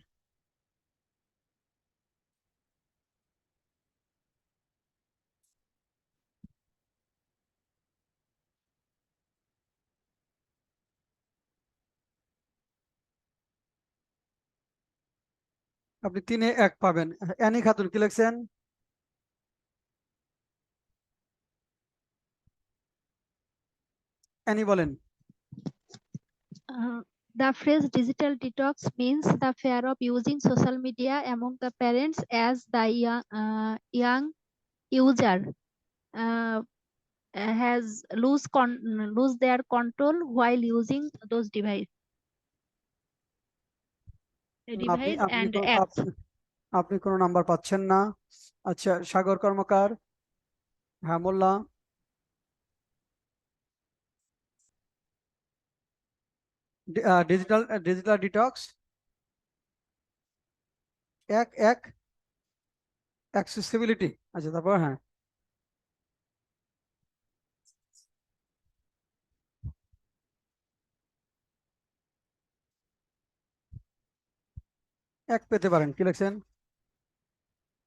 আপনি 3-এ 1 পাবেন। অ্যানি খাতুন কি লিখছেন? অ্যানি বলেন। The phrase digital detox means the fear of using social media among the parents as the young user uh, lose their control while using those আপনি device আপনি and কোন- apps. আপনি আপনি কোনো নাম্বার পাচ্ছেন না। আচ্ছা, সাগর কর্মকার। হ্যাঁ, মোল্লা। Digital digital detox. এক এক অ্যাক্সেসিবিলিটি। আচ্ছা, তারপর হ্যাঁ। এক পেতে পারেন, কি লিখছেন?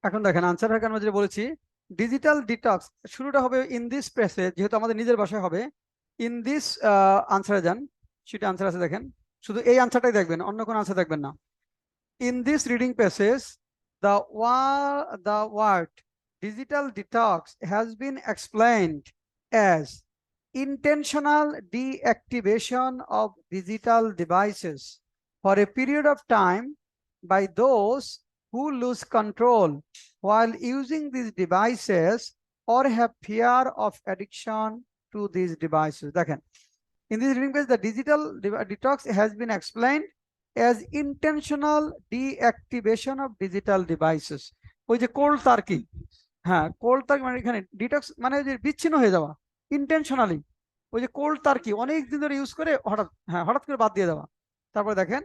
এখন দেখেন আনসার কেন যেটা বলেছি, ডিজিটাল ডিটক্স শুরুটা হবে ইন দিস প্রেসে, যেহেতু আমাদের নিজের ভাষায় হবে। ইন দিস আনসারে যান, সেটা আনসার আছে দেখেন। শুধু এই আনসারটাই দেখবেন, অন্য কোনো আনসার দেখবেন না। In this reading passage the word digital detox has been explained as intentional deactivation of digital devices for a period of time by those who lose control while using these devices or have fear of addiction to these devices. দেখেন, in this reading page the digital detox has been explained as intentional deactivation of digital devices। ওই যে cold turkey, হ্যাঁ cold turkey মানে এখানে detox মানে যে বিচ্ছিন্ন হয়ে যাওয়া ইন্টেনশনালি। ওই যে কোল্ড টার্কি অনেক দিন ধরে ইউজ করে হঠাৎ, হ্যাঁ হঠাৎ করে বাদ দিয়ে দেওয়া। তারপরে দেখেন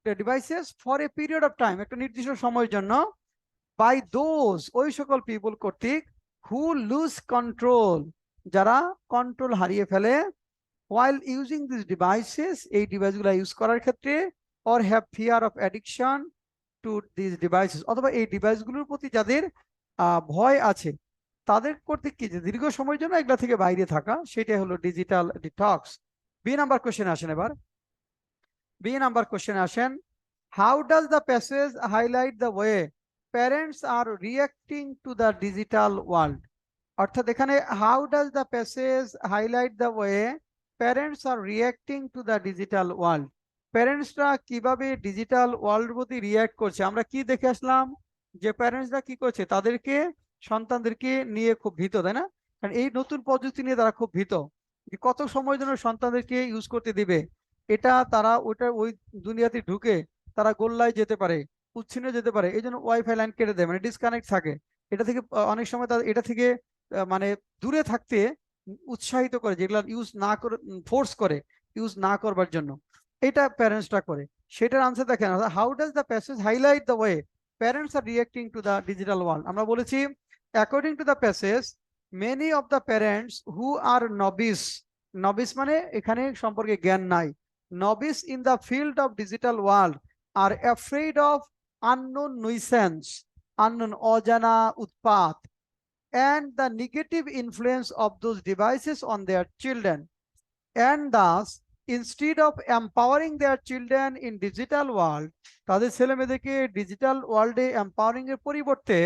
devices for a period of time, একটা নির্দিষ্ট সময়ের জন্য, বাই দোজ ওই সকল পিপল কর্তৃক, হু লুজ কন্ট্রোল যারা কন্ট্রোল হারিয়ে ফেলে, while using these devices এই ডিভাইসগুলো ইউজ করার ক্ষেত্রে, or have fear of addiction to these devices অথবা এই ডিভাইসগুলোর প্রতি যাদের ভয় আছে, তাদের কর্তৃক কি যে দীর্ঘ সময়ের জন্য এগুলা থেকে বাইরে থাকা, সেটাই হলো digital detox. B number question আসেন এবার। বি নাম্বার কোশ্চেন আসেন, how does the passage highlight the way parents are reacting to the digital world. অর্থাৎ এখানে how does the passage highlight the way parents are reacting to the digital world, প্যারেন্টসরা কিভাবে digital world প্রতি react করছে। আমরা কি দেখে আসলাম যে প্যারেন্টসরা কি করছে, তাদেরকে সন্তানদেরকে নিয়ে খুব ভীত, তাই না? কারণ এই নতুন প্রযুক্তি নিয়ে তারা খুব ভীত, যে কত সময়ের জন্য সন্তানদেরকে ইউজ করতে দিবে। এটা তারা ওই দুনিয়াতে ঢুকে তারা গোল্লায় যেতে পারে, উচ্ছিন্ন যেতে পারে, এই জন্য ওয়াইফাই লাইন কেটে দেয়, মানে ডিসকানেক্ট থাকে এটা থেকে। অনেক সময় তাদের এটা থেকে মানে দূরে থাকতে উৎসাহিত করে, যেগুলা ইউজ না করে ফোর্স করে ইউজ না করবার জন্য, এটা প্যারেন্টসরা করে। সেটার আনসার দেখেন, how does the passage highlight the way parents are reacting to the digital world. আমরা বলেছি according to the passage many of the parents who are novices, novices মানে এখানে সম্পর্কে জ্ঞান নাই, novices in the field of digital world are afraid of unknown nuisance, unknown অজানা উৎপাত, and the negative influence of those devices on their children, and thus instead of empowering their children in digital world, তাদের ছেলেমেয়েদেরকে digital ওয়ার্ল্ডে empowering এর পরিবর্তে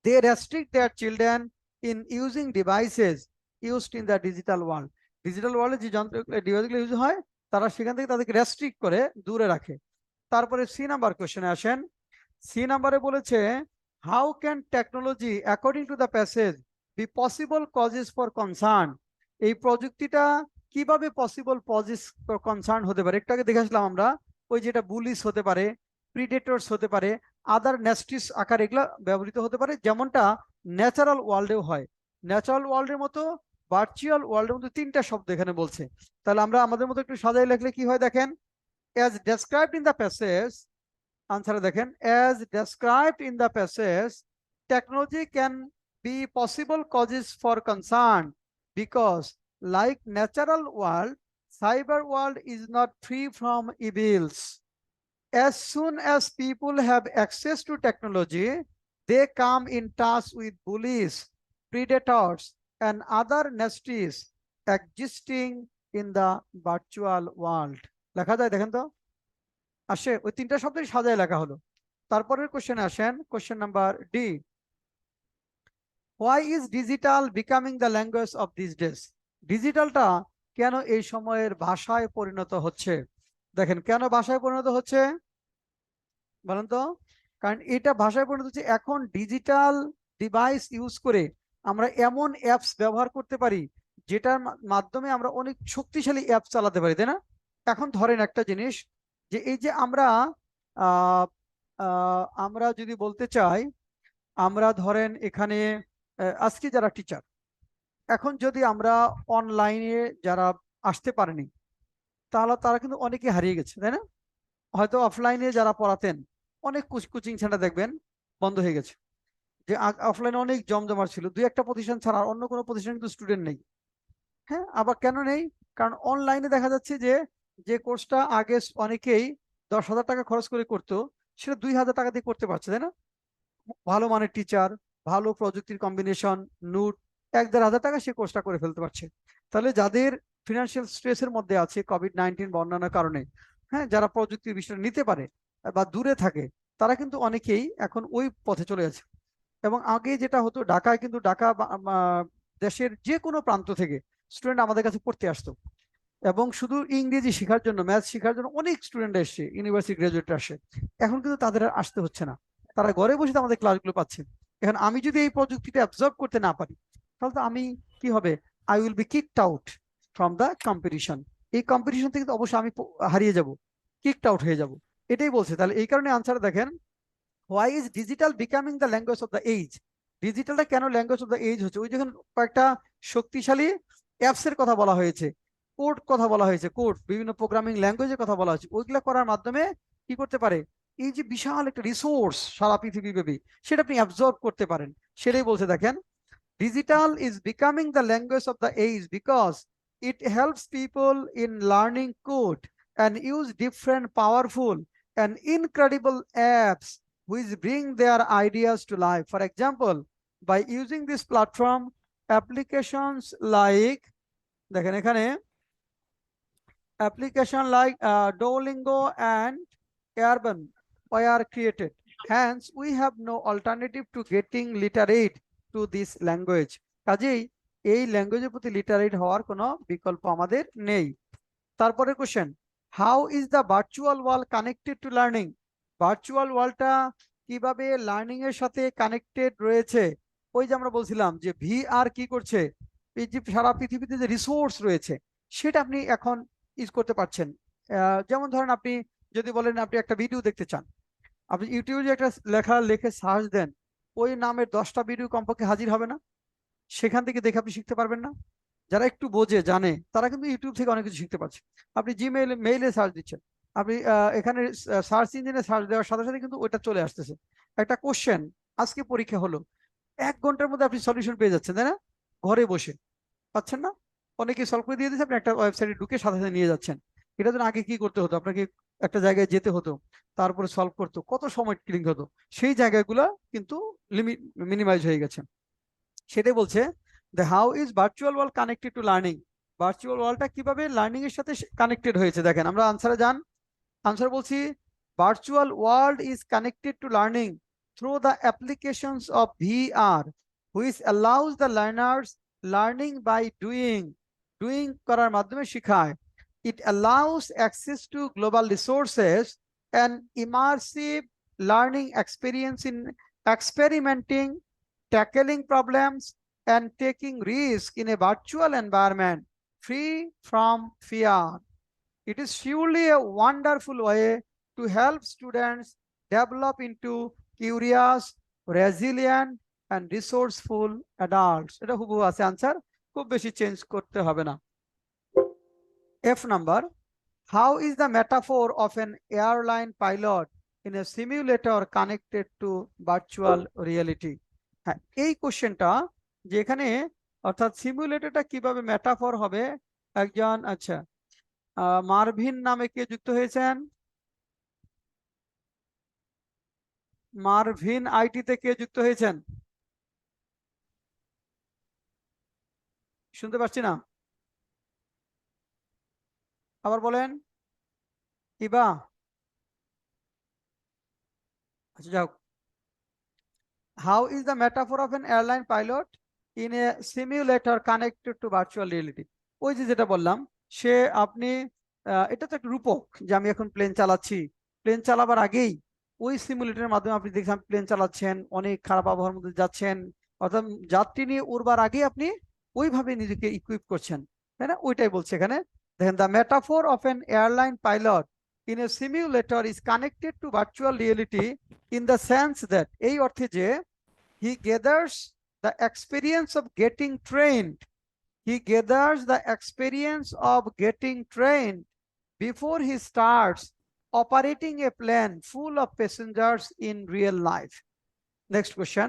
they restrict their children in using devices used in the digital world। Digital ওয়ার্ল্ডে যে যন্ত্র ডিভাইসগুলো use হয়, তারা সেখান থেকে তাদেরকে রেস্ট্রিক্ট করে দূরে রাখে। তারপরে সি নাম্বার কোশ্চেনে আসেন। সি নাম্বারে বলেছে, how can technology according to the passage be possible causes for concern. এই প্রযুক্তিটা কিভাবে পসিবল কজেস ফর কনসার্ন হতে পারে। একটু আগে দেখে আসলাম আমরা, ওই যেটা বুলিশ হতে পারে, প্রিডেটরস হতে পারে, আদার নেস্টিস আকার এগুলা ব্যবহৃত হতে পারে, যেমনটা ন্যাচারাল ওয়ার্ল্ডেও হয়। ন্যাচারাল ওয়ার্ল্ডের মতো ভার্চুয়াল ওয়ার্ল্ডের মতো তিনটা শব্দ এখানে বলছে। তাহলে আমরা আমাদের মতো একটু সাজাই লিখলে কি হয় দেখেন, as described in the passage, আনসারে দেখেন, as described in the passage, technology can be possible causes for concern because like natural world, cyber world is not free from evils. As soon as people have access to technology, they come in touch with bullies, predators, and other nasties existing in the virtual world। লেখা যায় দেখেন তো, আসে ওই তিনটা শব্দই সাজায় লেখা হলো। তারপরের কোশ্চেনে আসেন, question number D, why is digital becoming the language of this days. ডিজিটালটা কেন এই সময়ের ভাষায় পরিণত হচ্ছে। দেখেন কেন ভাষায় পরিণত হচ্ছে বলেন তো। কারণ এটা ভাষায় পরিণত হচ্ছে, এখন ডিজিটাল ডিভাইস ইউজ করে আমরা এমন অ্যাপস ব্যবহার করতে পারি যেটার মাধ্যমে আমরা অনেক শক্তিশালী অ্যাপ চালাতে পারি, তাই না? এখন ধরেন একটা জিনিস, যে এই যে আমরা আমরা যদি বলতে চাই, আমরা ধরেন এখানে আজকে যারা টিচার, এখন যদি আমরা অনলাইনে যারা আসতে পারেনি, তাহলে তারা কিন্তু অনেকে হারিয়ে গেছে, তাই না? হয়তো অফলাইনে যারা পড়াতেন, অনেক কোচিং সেন্টার দেখবেন বন্ধ হয়ে গেছে। যে অফলাইনে অনেক জমজমাট ছিল, দুই একটা প্রতিষ্ঠান ছাড়া আর অন্য কোনো প্রতিষ্ঠান কিন্তু স্টুডেন্ট নেই। হ্যাঁ, আবার কেন নেই? কারণ অনলাইনে দেখা যাচ্ছে যে যে কোর্সটা আগে অনেকেই 10,000 টাকা খরচ করে করতো, সেটা 2,000 টাকা দিয়ে করতে পারছে, তাই না? ভালো মানের টিচার, ভালো প্রযুক্তির কম্বিনেশন, নোট, 1-1,500 টাকা সে কোর্সটা করে ফেলতে পারছে। তাহলে যাদের ফিনান্সিয়াল স্ট্রেসের মধ্যে আছে কোভিড-19 বা অন্যান্য কারণে, হ্যাঁ, যারা প্রযুক্তির বিষয়টা নিতে পারে বা দূরে থাকে, তারা কিন্তু অনেকেই এখন ওই পথে চলে যাচ্ছে। এবং আগে যেটা হতো, ঢাকায় কিন্তু ঢাকা দেশের যে কোনো প্রান্ত থেকে স্টুডেন্ট আমাদের কাছে পড়তে আসতো, এবং শুধু ইংরেজি শেখার জন্য, ম্যাথ শেখার জন্য অনেক স্টুডেন্ট এসছে, ইউনিভার্সিটি গ্রাজুয়েট আসে। এখন কিন্তু তাদের আর আসতে হচ্ছে না, তারা ঘরে বসে আমাদের ক্লাসগুলো পাচ্ছে। এখন আমি যদি এই প্রযুক্তিটা অ্যাবজর্ব করতে না পারি, তাহলে তো আমি কি হবে, I will be kicked out from the competition. এই কম্পিটিশন থেকে তো অবশ্যই আমি হারিয়ে যাব। কিকড আউট হয়ে যাব, এটাই বলছে। তাহলে এই কারণে আনসার দেখেন, why is digital becoming the language of the age. ডিজিটালটা কেন ল্যাঙ্গুয়েজ অফ দ্য এজ হচ্ছে? ওই যখন কয়েকটা শক্তিশালী অ্যাপস এর কথা বলা হয়েছে, কোড কথা বলা হয়েছে, কোড বিভিন্ন প্রোগ্রামিং ল্যাঙ্গুয়েজের কথা বলা হয়েছে, ওইগুলা করার মাধ্যমে কি করতে পারে, এই যে বিশাল একটা রিসোর্স সারা পৃথিবীব্যাপী, সেটা আপনি অ্যাবজর্ব করতে পারেন। সেটাই বলছে দেখেন, digital is becoming the language of the age because it helps people in learning code and use different powerful and incredible apps which bring their ideas to life. For example, by using this platform, applications like দেখেন এখানে application like Duolingo and Airban were created. Hence, we have no alternative to getting literate to this language. কাজেই এই ল্যাঙ্গুয়েজের প্রতি literate হওয়ার কোনো বিকল্প আমাদের নেই। তারপরে question, how is the virtual world connected to learning? ভার্চুয়াল ওয়ার্ল্ডটা কিভাবে লার্নিং এর সাথে কানেক্টেড রয়েছে? ওই যে আমরা বলছিলাম যে ভিআর কি করছে, এই যে সারা পৃথিবীতে যে রিসোর্স রয়েছে সেটা আপনি এখন ইউজ করতে পারছেন। যেমন ধরেন আপনি যদি বলেন আপনি একটা ভিডিও দেখতে চান, আপনি ইউটিউবে একটা লেখা লিখে সার্চ দেন, ওই নামের 10টা ভিডিও কমপক্ষে হাজির হবে না? সেখান থেকে দেখে আপনি শিখতে পারবেন না? যারা একটু বোঝে জানে তারা কিন্তু ইউটিউব থেকে অনেক কিছু শিখতে পারছে। আপনি জিমেইলে মেইলে সার্চ দিচ্ছেন, আপনি এখানে সার্চ ইঞ্জিনে সার্চ দেওয়ার সাথে সাথে কিন্তু ওইটা চলে আসতেছে। একটা কোশ্চেন আজকে পরীক্ষা হলো, 1 ঘন্টার মধ্যে আপনি সলিউশন পেয়ে যাচ্ছেন, তাই না? ঘরে বসে পাচ্ছেন না? অনেকে সলভ করে দিয়ে দিচ্ছে, আপনি একটা ওয়েবসাইটে ঢুকে সাথে সাথে নিয়ে যাচ্ছেন। এটা জন্য আগে কি করতে হতো, আপনাকে একটা জায়গায় যেতে হতো, তারপরে সলভ করতো, কত সময় কিলিং হতো। সেই জায়গাগুলো কিন্তু লিমিট মিনিমাইজ হয়ে গেছে। সেটাই বলছে, the how is virtual world connected to learning. ভার্চুয়াল ওয়ার্ল্ডটা কিভাবে লার্নিং এর সাথে কানেক্টেড হয়েছে দেখেন। আমরা আনসারে যান, আনসার বলছি, virtual world is connected to learning through the applications of VR which allows the learners learning by doing. Doing করার মাধ্যমে শেখায়। It allows access to global resources and immersive learning experience in experimenting, tackling problems, and taking risk in a virtual environment free from fear. It is surely a wonderful way to help students develop into curious, resilient, and resourceful adults. এটা হুবহু আছে answer, খুব বেশি change করতে হবে না। F number, how is the metaphor of an airline pilot in a simulator connected to virtual reality? হ্যাঁ, এই কোশ্চেনটা যেখানে অর্থাৎ সিমুলেটরটা কিভাবে মেটাফর হবে, একজন আচ্ছা মারভিন নামে কে যুক্ত হয়েছেন? মারভিন আইটিতে কে যুক্ত হয়েছেন? শুনতে পাচ্ছি না, আবার বলেন। ইবা, আচ্ছা যাও। How is the metaphor of an airline pilot in a simulator connected to virtual reality? ওই যে যেটা বললাম, সে আপনি এটা তো একটা রূপক যে আমি এখন প্লেন চালাচ্ছি, প্লেন চালাবার আগেই ওই সিমুলেটরের মাধ্যমে আপনি দেখছেন প্লেন চালাচ্ছেন, অনেক খারাপ আবহাওয়ার মধ্যে যাচ্ছেন, অর্থাৎ যাত্রী নিয়ে উড়বার আগে আপনি ওইভাবে নিজেকে ইকুইপ করছেন, তাই না? ওইটাই বলছে এখানে। দেখেন, the metaphor of N airline pilot in a simulator is connected two virtual reality in the sense that, এই অর্থে যে he gathers the experience of getting trained. He gathers the experience of getting trained before he starts operating a plane full of passengers in real life. Next question.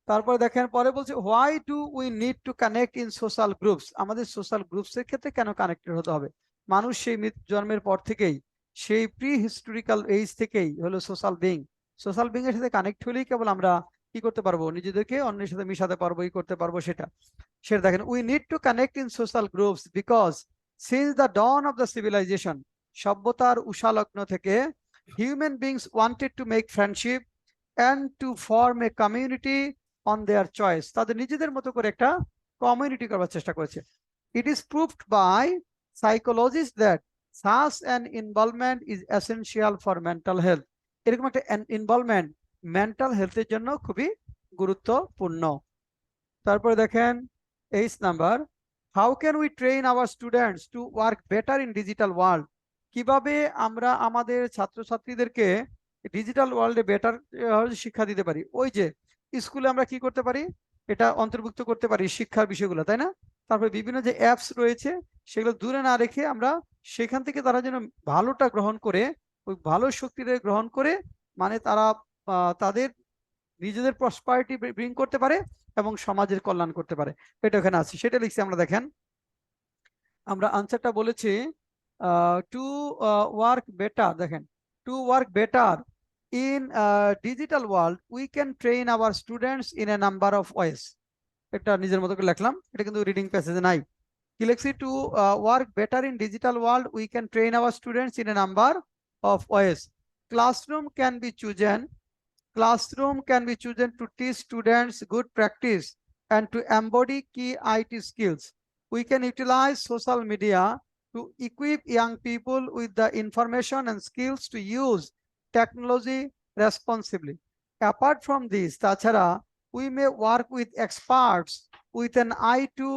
তারপর দেখেন পরে বলছে, why do we need to connect in social groups? আমাদের social groups এর ক্ষেত্রে কেন connected হতে হবে? মানুষ সেই জন্মের পর থেকেই, সেই প্রি হিস্টোরিক্যাল এজ থেকেই হলো সোশ্যাল বিং। সোশ্যাল বিং এর সাথে কানেক্ট হলেই কেবল আমরা কি করতে পারবো, নিজেদেরকে অন্যের সাথে মিশাতে পারবো, ই করতে পারবো। সেটা দেখেন, we need to connect in social groups because since the dawn of the civilization, সভ্যতার উষালগ্ন থেকে human beings wanted to make friendship and to form a community on their choice. তাদের নিজেদের মতো করে একটা কমিউনিটি করবার চেষ্টা করেছে। It is proved by psychologist that such an involvement is essential for mental health. এরকম একটা ইনভলভমেন্ট মেন্টাল হেলথের জন্য খুবই গুরুত্বপূর্ণ। তারপরে দেখেন 8 number, how can we train our students to work better in digital world? কিভাবে আমরা আমাদের ছাত্রছাত্রীদেরকে ডিজিটাল ওয়ার্ল্ডে বেটার শিক্ষা দিতে পারি? ওই যে স্কুলে আমরা কি করতে পারি, এটা অন্তর্ভুক্ত করতে পারি শিক্ষার বিষয়গুলো, তাই না? তারপরে বিভিন্ন যে অ্যাপস রয়েছে সেগুলো দূরে না রেখে আমরা সেখান থেকে তারা যেন ভালোটা গ্রহণ করে, ওই ভালো শক্তিটা গ্রহণ করে, মানে তারা তাদের নিজেদের প্রসপারিটি ব্রিং করতে পারে এবং সমাজের কল্যাণ করতে পারে। এটা ওখানে আছে, সেটা লিখছি আমরা। দেখেন আমরা আনসারটা বলেছি টু ওয়ার্ক বেটার। দেখেন, to work better in digital world we can train our students in a number of ways. এটা নিজের মতো করে লিখলাম, এটা কিন্তু রিডিং প্যাসেজে নাই। কি লিখছি? To work better in digital world we can train our students in a number of ways. Classroom can be chosen Classroom can be chosen to teach students good practice and to embody key IT skills. We can utilize social media to equip young people with the information and skills to use technology responsibly. Apart from this, tachara, we may work with experts with an eye to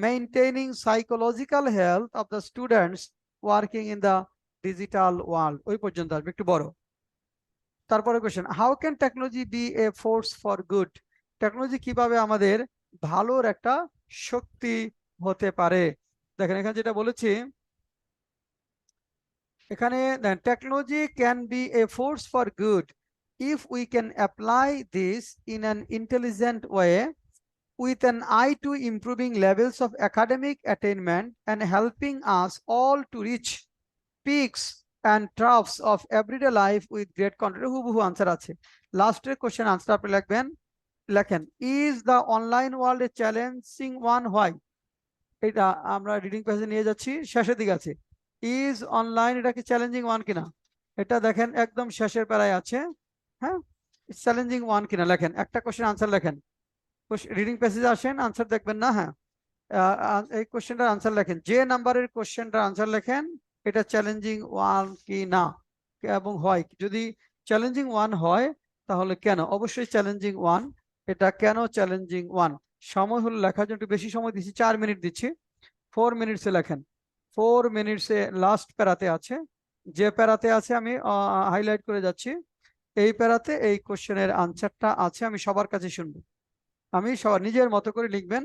maintaining psychological health of the students working in the digital world. ওই পর্যন্ত আসবে, একটু বড়। তারপরে question, how can technology be a force for good? Technology কিভাবে আমাদের ভালোর একটা শক্তি হতে পারে? দেখেন এখানে যেটা বলেছি, এখানে technology can be a force for good if we can apply this in an intelligent way with an eye to improving levels of academic attainment and helping us all to reach peaks and troughs of everyday life with great confidence. হুবহু answer আছে। লাস্টের question answer আপনি লিখবেন, লেখেন, is the online world A challenging one? Why? এটা আমরা reading প্যাসেজে নিয়ে যাচ্ছি, শেষের দিকে আছে। ইজ অনলাইন, এটা কি চ্যালেঞ্জিং ওয়ান কিনা? এটা দেখেন একদম শেষের প্যারায় আছে। হ্যাঁ, চ্যালেঞ্জিং ওয়ান কিনা লেখেন, একটা কোশ্চেন আনসার লেখেন। রিডিং প্যাসেজে আসেন, আনসার দেখবেন না? হ্যাঁ, এই কোশ্চেনটার আনসার লেখেন, যে নাম্বারের কোশ্চেনটার আনসার লেখেন এটা চ্যালেঞ্জিং ওয়ান কি না এবং হয়। যদি চ্যালেঞ্জিং ওয়ান হয় তাহলে কেন? অবশ্যই চ্যালেঞ্জিং ওয়ান। এটা কেন চ্যালেঞ্জিং ওয়ান? সময় হলো লেখার জন্য একটু বেশি সময় দিচ্ছি, 4 মিনিট দিচ্ছি। 4 মিনিটসে লেখেন। 4 মিনিটসে লাস্ট প্যারাতে আছে, যে প্যারাতে আছে আমি হাইলাইট করে যাচ্ছি, এই প্যারাতে এই কোশ্চেনের আনসারটা আছে। আমি সবার কাছে শুনবো, আমি সবার নিজের মতো করে লিখবেন,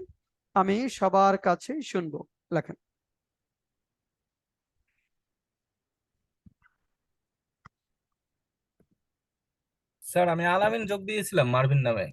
আমি সবার কাছে শুনবো। লেখেন। স্যার আমি আলামিন যোগ দিয়েছিলাম মার্ভিন নামে।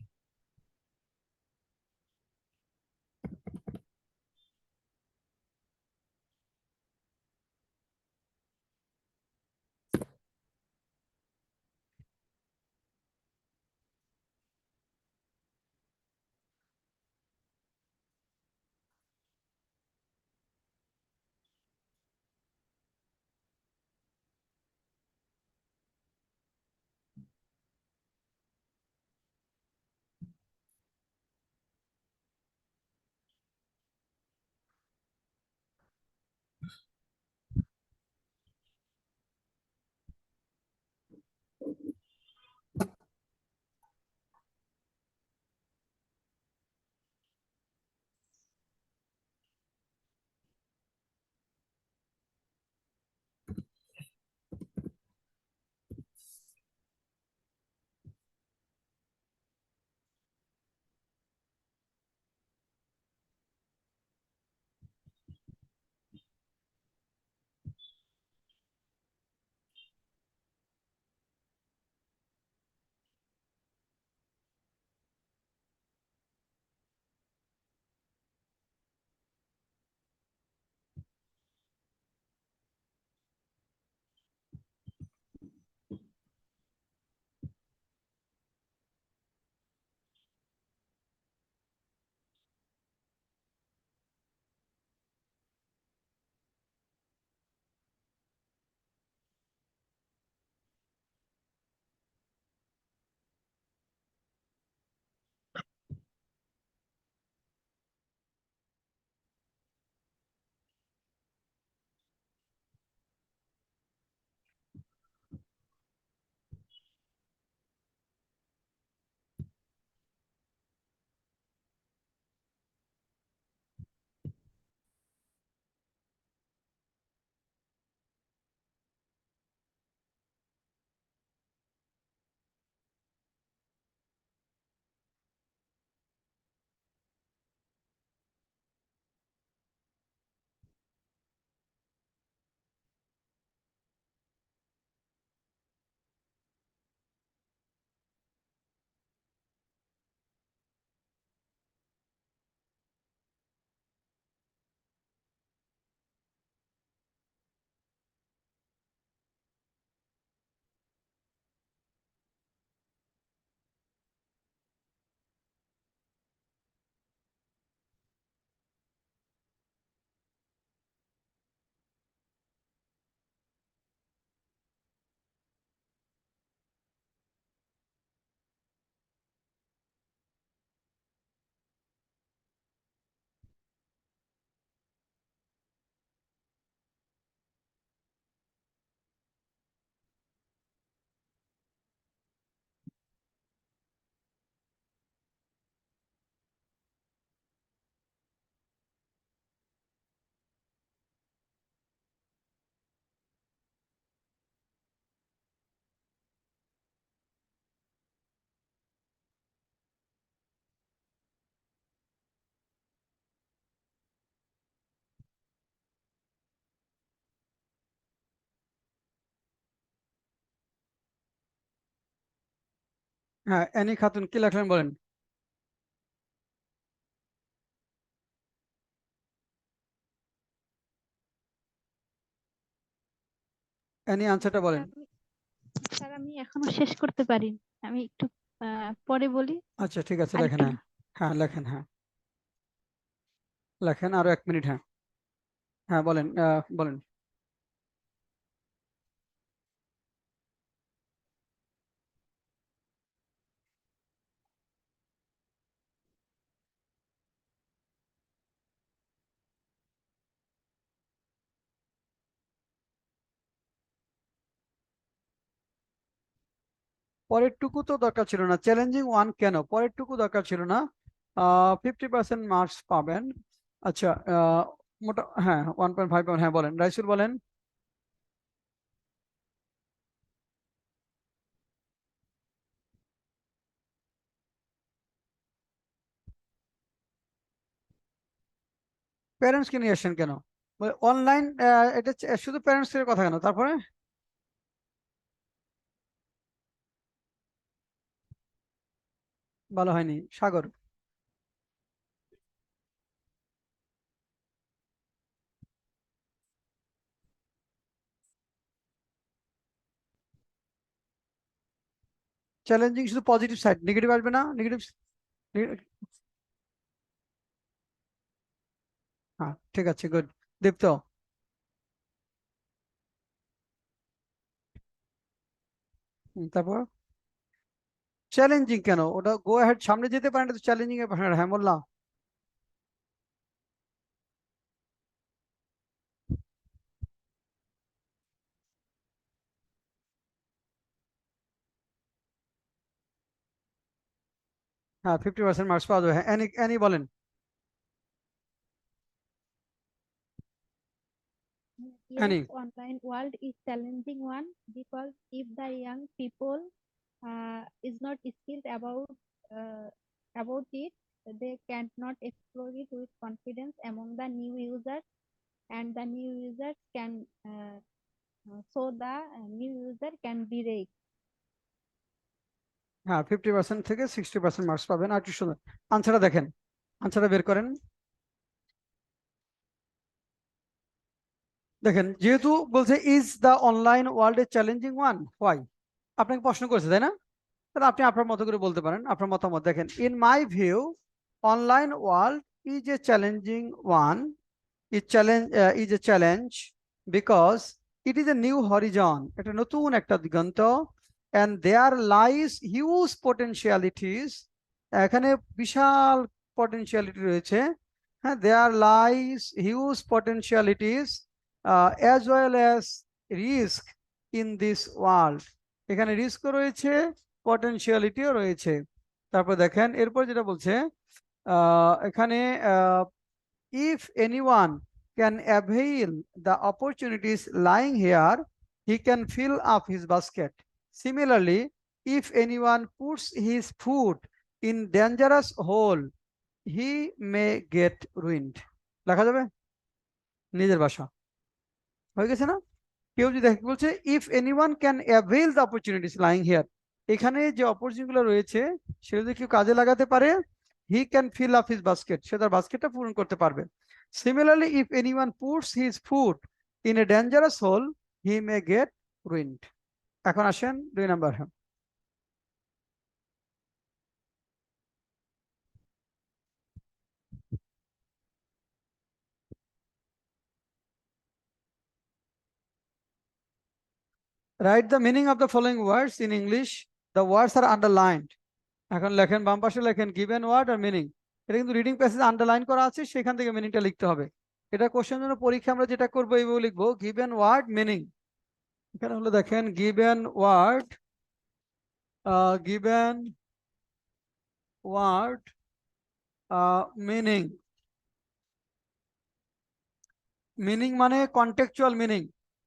হ্যাঁ, অ্যানি খাতুন কি লেখলেন বলেন। অ্যানি আনসারটা বলেন। স্যার আমি এখনো শেষ করতে পারিনি, আমি একটু পরে বলি। আচ্ছা ঠিক আছে, লেখেন। আরেকটু হ্যাঁ হ্যাঁ লেখেন, হ্যাঁ লেখেন, আরো 1 মিনিট। হ্যাঁ হ্যাঁ বলেন, বলেন। পরেরটুকু তো দরকার ছিল না, চ্যালেঞ্জিং ওয়ান কেন, পরেরটুকু দরকার ছিল না। 50% মার্কস পাবেন। আচ্ছা, মোটা হ্যাঁ 1.5 হ্যাঁ বলেন, রাইসুল বলেন। প্যারেন্টস কে নিয়ে আসছেন কেন? অনলাইন, এটা শুধু প্যারেন্টস এর কথা কেন, তারপরে ভালো হয়নি সাগর। চ্যালেঞ্জিং শুধু পজিটিভ সাইড, নেগেটিভ আসবে না, নেগেটিভ। হ্যাঁ ঠিক আছে, গুড। দীপ্ত। তারপর চ্যালেঞ্জিং কেন, ওটা গো হেড, সামনে যেতে পারে না তো চ্যালেঞ্জিং এর পাশে, হ্যাঁ বললাম। হ্যাঁ 50% মার্কস পাওয়া যাবে, হ্যাঁ অ্যানি, অ্যানি বলেন। Yes, Annie. online world is challenging one because if the young people is not skilled about it, they cannot explore it with confidence among the new users, and the new users can so the new user can be raised. হ্যাঁ 50% থেকে 60% marks পাবেন, আর একটু সুন্দর আনসারটা দেখেন, আনসারটা বের করেন। দেখেন, যেহেতু বলছে is the online world A challenging one, why, আপনাকে প্রশ্ন করেছে তাই না, তাহলে আপনি আপনার মতো করে বলতে পারেন আপনার মতামত। দেখেন, in my view online world is a challenging one, is a challenge because it is a new horizon, এটা নতুন একটা দিগন্ত, and there lies huge potentialities, এখানে বিশাল পটেনশিয়ালিটি রয়েছে। হ্যাঁ, there lies huge potentialities as well as risk in this world, এখানে রিস্কও রয়েছে, পটেনশিয়ালিটিও রয়েছে। তারপর দেখেন এরপর যেটা বলছে, এখানে if anyone can avail the opportunities lying here, he can fill up his basket. Similarly, if anyone puts his foot in dangerous hole, he may get ruined. লেখা যাবে নিজের ভাষা, হয়ে গেছে না? কেউ যদি দেখে বলছে if anyone can avail the opportunities lying here, এখানে যে অপরচুনিটি গুলো রয়েছে সেটা যদি কেউ কাজে লাগাতে পারে, he can fill up his basket, সে তার বাস্কেটটা পূরণ করতে পারবে। Similarly if anyone puts his foot in a dangerous hole, he may get ruined. এখন আসেন 2 নাম্বার। হ্যাঁ, write the meaning of the following words in English, the words are underlined. এখন লেখেন, বাম পাশে লেখেন গিভেন ওয়ার্ড আর মিনিং, এটা কিন্তু রিডিং প্যাসেজ আন্ডারলাইন করা আছে, সেখান থেকে মিনিংটা লিখতে হবে। এটা কোশ্চেন জন্য পরীক্ষা আমরা যেটা করবো এইভাবে লিখবো, গিভেন ওয়ার্ড মিনিং। এখানে হলো দেখেন given word, given word meaning. Meaning মানে কন্টেক্সচুয়াল মিনিং,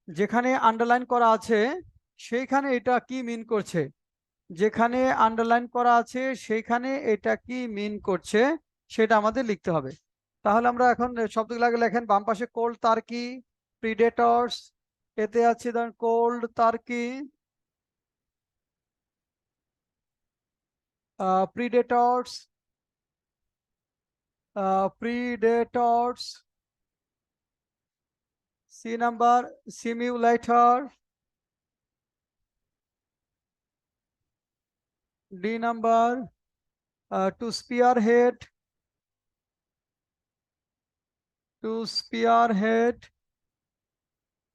যেখানে আন্ডারলাইন করা আছে সেইখানে এটা কি মিন করছে, যেখানে আন্ডারলাইন করা আছে সেইখানে এটা কি মিন করছে সেটা আমাদের লিখতে হবে। তাহলে আমরা এখন শব্দগুলো লেখেন, বাম পাশে কোল্ড টার্কি, প্রিডেটরস, এতে আছে ধরেন cold turkey, predators, predators. C number, simulator. D number, to spearhead,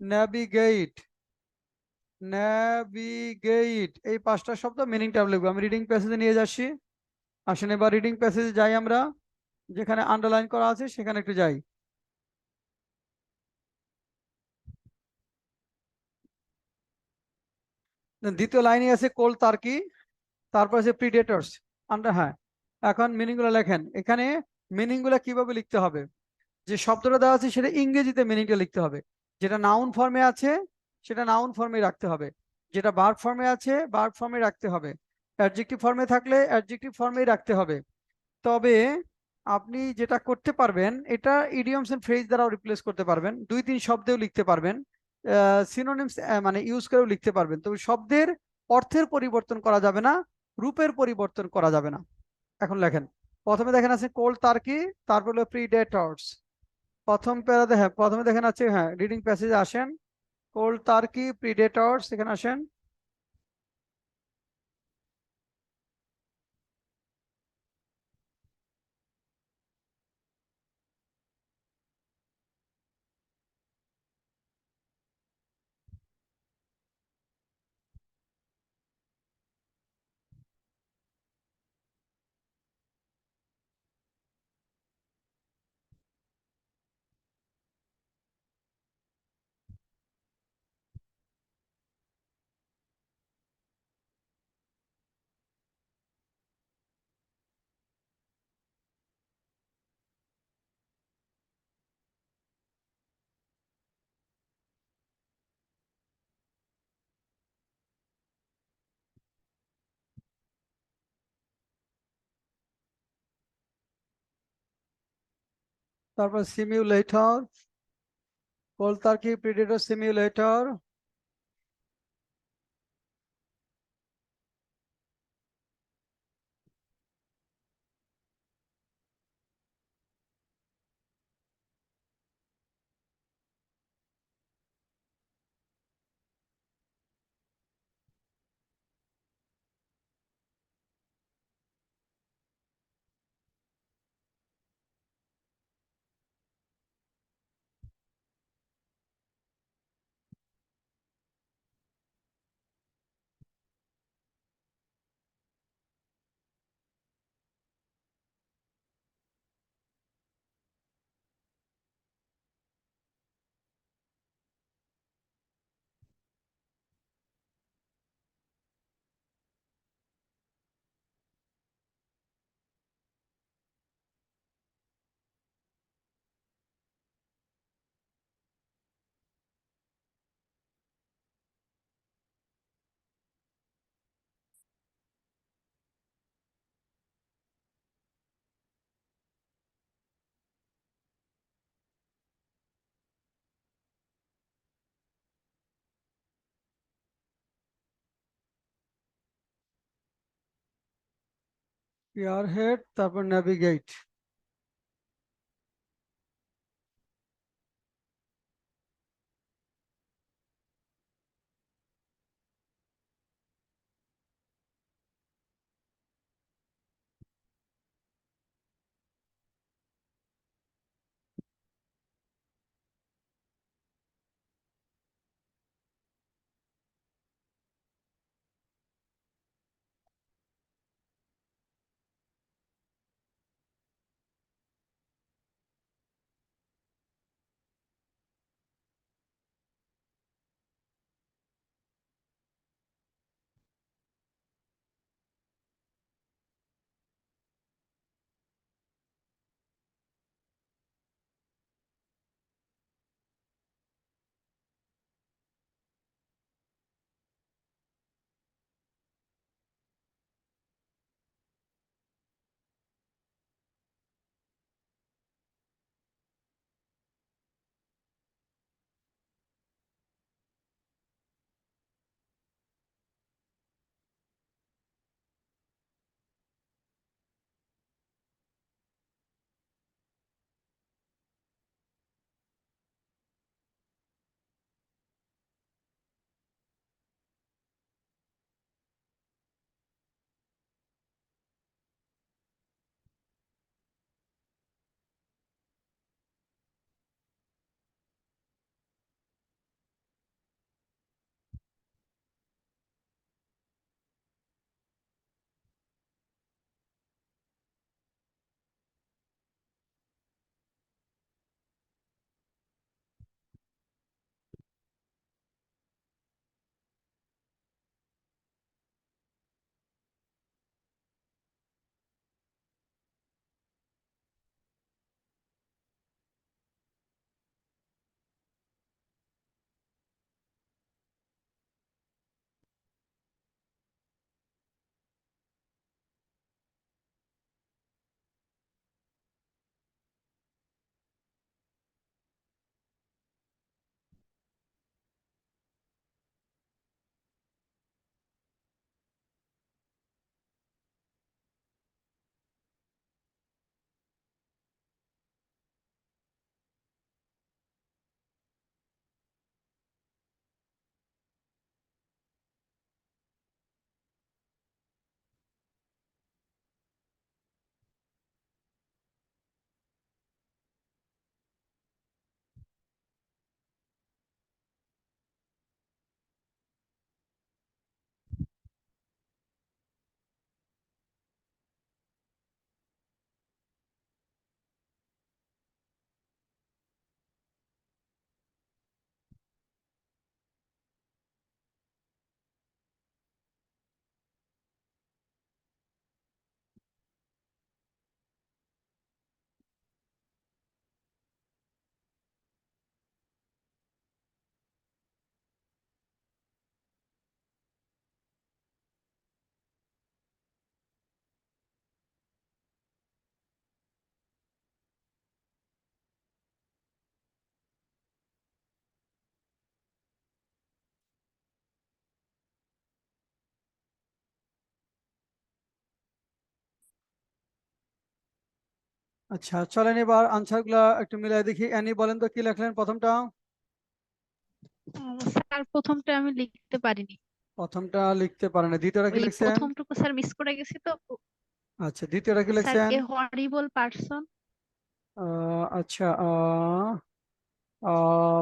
navigate, এই পাঁচটা শব্দ মিনিংটা লিখবো। আমি রিডিং প্যাসেজে নিয়ে যাচ্ছি। আসেন এবার রিডিং প্যাসেজে যাই আমরা, যেখানে আন্ডারলাইন করা আছে সেখানে একটু যাই। দ্বিতীয় লাইনে আছে কোল তার্কি, তারপর আছে প্রিডেটরস। হ্যাঁ, এখন মিনিং গুলো লেখেন। এখানে মিনিং গুলো কিভাবে লিখতে হবে, যে শব্দটা দেওয়া আছে সেটা ইংরেজিতে মিনিংটা লিখতে হবে। যেটা নাউন ফর্মে আছে সেটা নাউন ফর্মে রাখতে হবে, যেটা ভার্ব ফর্মে আছে ভার্ব ফর্মে রাখতে হবে, অ্যাডজেক্টিভ ফর্মে থাকলে অ্যাডজেক্টিভ ফর্মেই রাখতে হবে। তবে আপনি যেটা করতে পারবেন, এটা ইডিয়মস এন্ড ফ্রেজ দ্বারাও রিপ্লেস করতে পারবেন, দুই তিন শব্দেও লিখতে পারবেন, সিনোনিমস মানে ইউজ করেও লিখতে পারবেন। তবে শব্দের অর্থের পরিবর্তন করা যাবে না, রূপের পরিবর্তন করা যাবে না। এখন লেখেন, প্রথমে দেখেন আছে কোল্ড টার্কি, তারপর হলো প্রিডেটরস। প্রথম প্যারাতে, হ্যাঁ প্রথমে দেখেন আছে, হ্যাঁ রিডিং প্যাসেজে আসেন, কোল্ড টার্কি প্রিডেটরস, এখানে আসেন। তারপর সিমিউলেটর, কোল্ড টার্কি প্রিডেটর সিমিউলেটর। স্পিয়ারহেড, তারপর নেভিগেট। আচ্ছা, চলেন এবার আনসার গুলা একটু মিলাই দেখি। অ্যানি বলেন তো কি লেখলেন প্রথমটা? স্যার প্রথমটা আমি লিখতে পারিনি, প্রথমটা লিখতে পারেন না, দ্বিতীয়টা কি ওই লিখছেন? প্রথমটুকু স্যার মিস করে গেছি তো। আচ্ছা, দ্বিতীয়টা কি স্যার লিখছেন? এ হরিবল পারসন। আচ্ছা,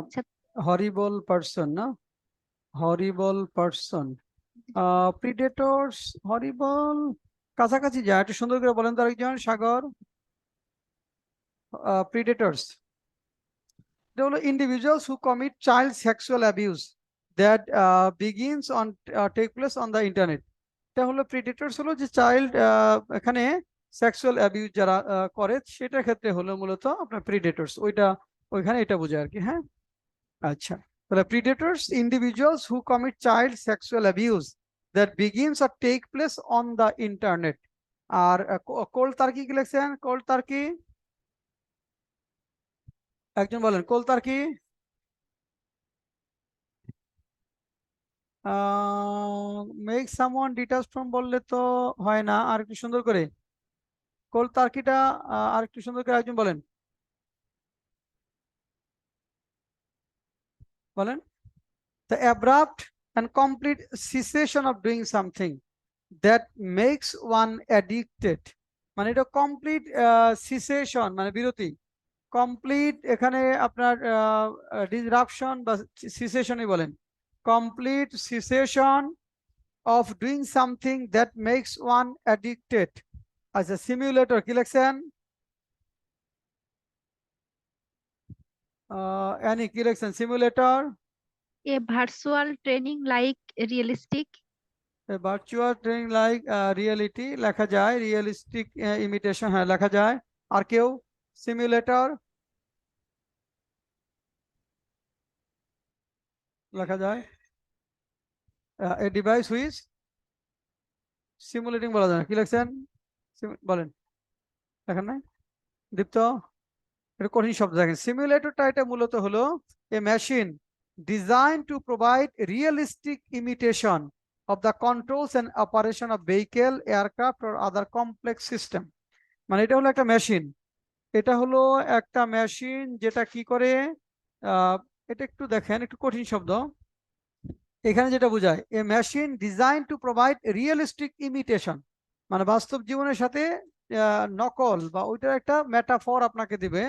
আচ্ছা, হরিবল পারসন না, হরিবল পারসন, প্রিডেটরস, হরিবল, কাছাকাছি যায়। একটু সুন্দর করে বলেন তো আরেকজন, সাগর। প্রিডেটরস এটা হলো individuals who commit child sexual abuse that begins on take place on the internet. এটা হলো প্রিডেটরস, হলো যে চাইল্ড এখানে সেক্সুয়াল অ্যাবিউজ যারা করে সেটার ক্ষেত্রে হলো মূলত আপনার প্রিডেটরস, ওইটা ওইখানে এটা বোঝায় আর কি। হ্যাঁ, আচ্ছা, তাহলে predators individuals who commit child sexual abuse that begins or take place on the internet. আর কোল্ড তার্কি কি লিখছেন? কোল্ড তার্কি একজন বলেন, cold turkey. Make someone detach from বললে তো হয় না, আর একটু সুন্দর করে কোল্ড তার্কিটা আর একটু সুন্দর করে একজন বলেন, বলেন। The abrupt and complete cessation of doing something that makes one addicted, মানে এটা কমপ্লিট সিসেশন মানে বিরতি, কমপ্লিট এখানে আপনার ডিসরাপশন বা সিসেশনই বলেন, complete cessation of doing something that makes one addicted. আচ্ছা, সিমিউলেটর কি লিখছেন? অ্যানি কি লিখছেন simulator? A virtual training like realistic. Virtual training like reality লেখা যায়, রিয়েলিস্টিক ইমিটেশন হ্যাঁ লেখা যায়। আর কেউ? সিমিউলেটর লেখা যায়, এ ডিভাইস হুইচ সিমুলেটিং বলা যায় না। কি লিখছেন? বলেন, লেখেন নাই? দীপ্ত, এটা কঠিন শব্দ। দেখেন সিমুলেটরটা এটা মূলত হলো a machine design to provide realistic imitation of the controls and operation of vehicle, aircraft or other complex system. মানে এটা হলো একটা মেশিন, এটা হলো একটা মেশিন যেটা কি করে, আহ, এটা একটু দেখেন, একটু কঠিন শব্দ। এখানে যেটা বোঝায় a machine design to provide realistic imitation, মানে বাস্তব জীবনের সাথে নকল বা ওইটার একটা মেটাফর আপনাকে দিবে।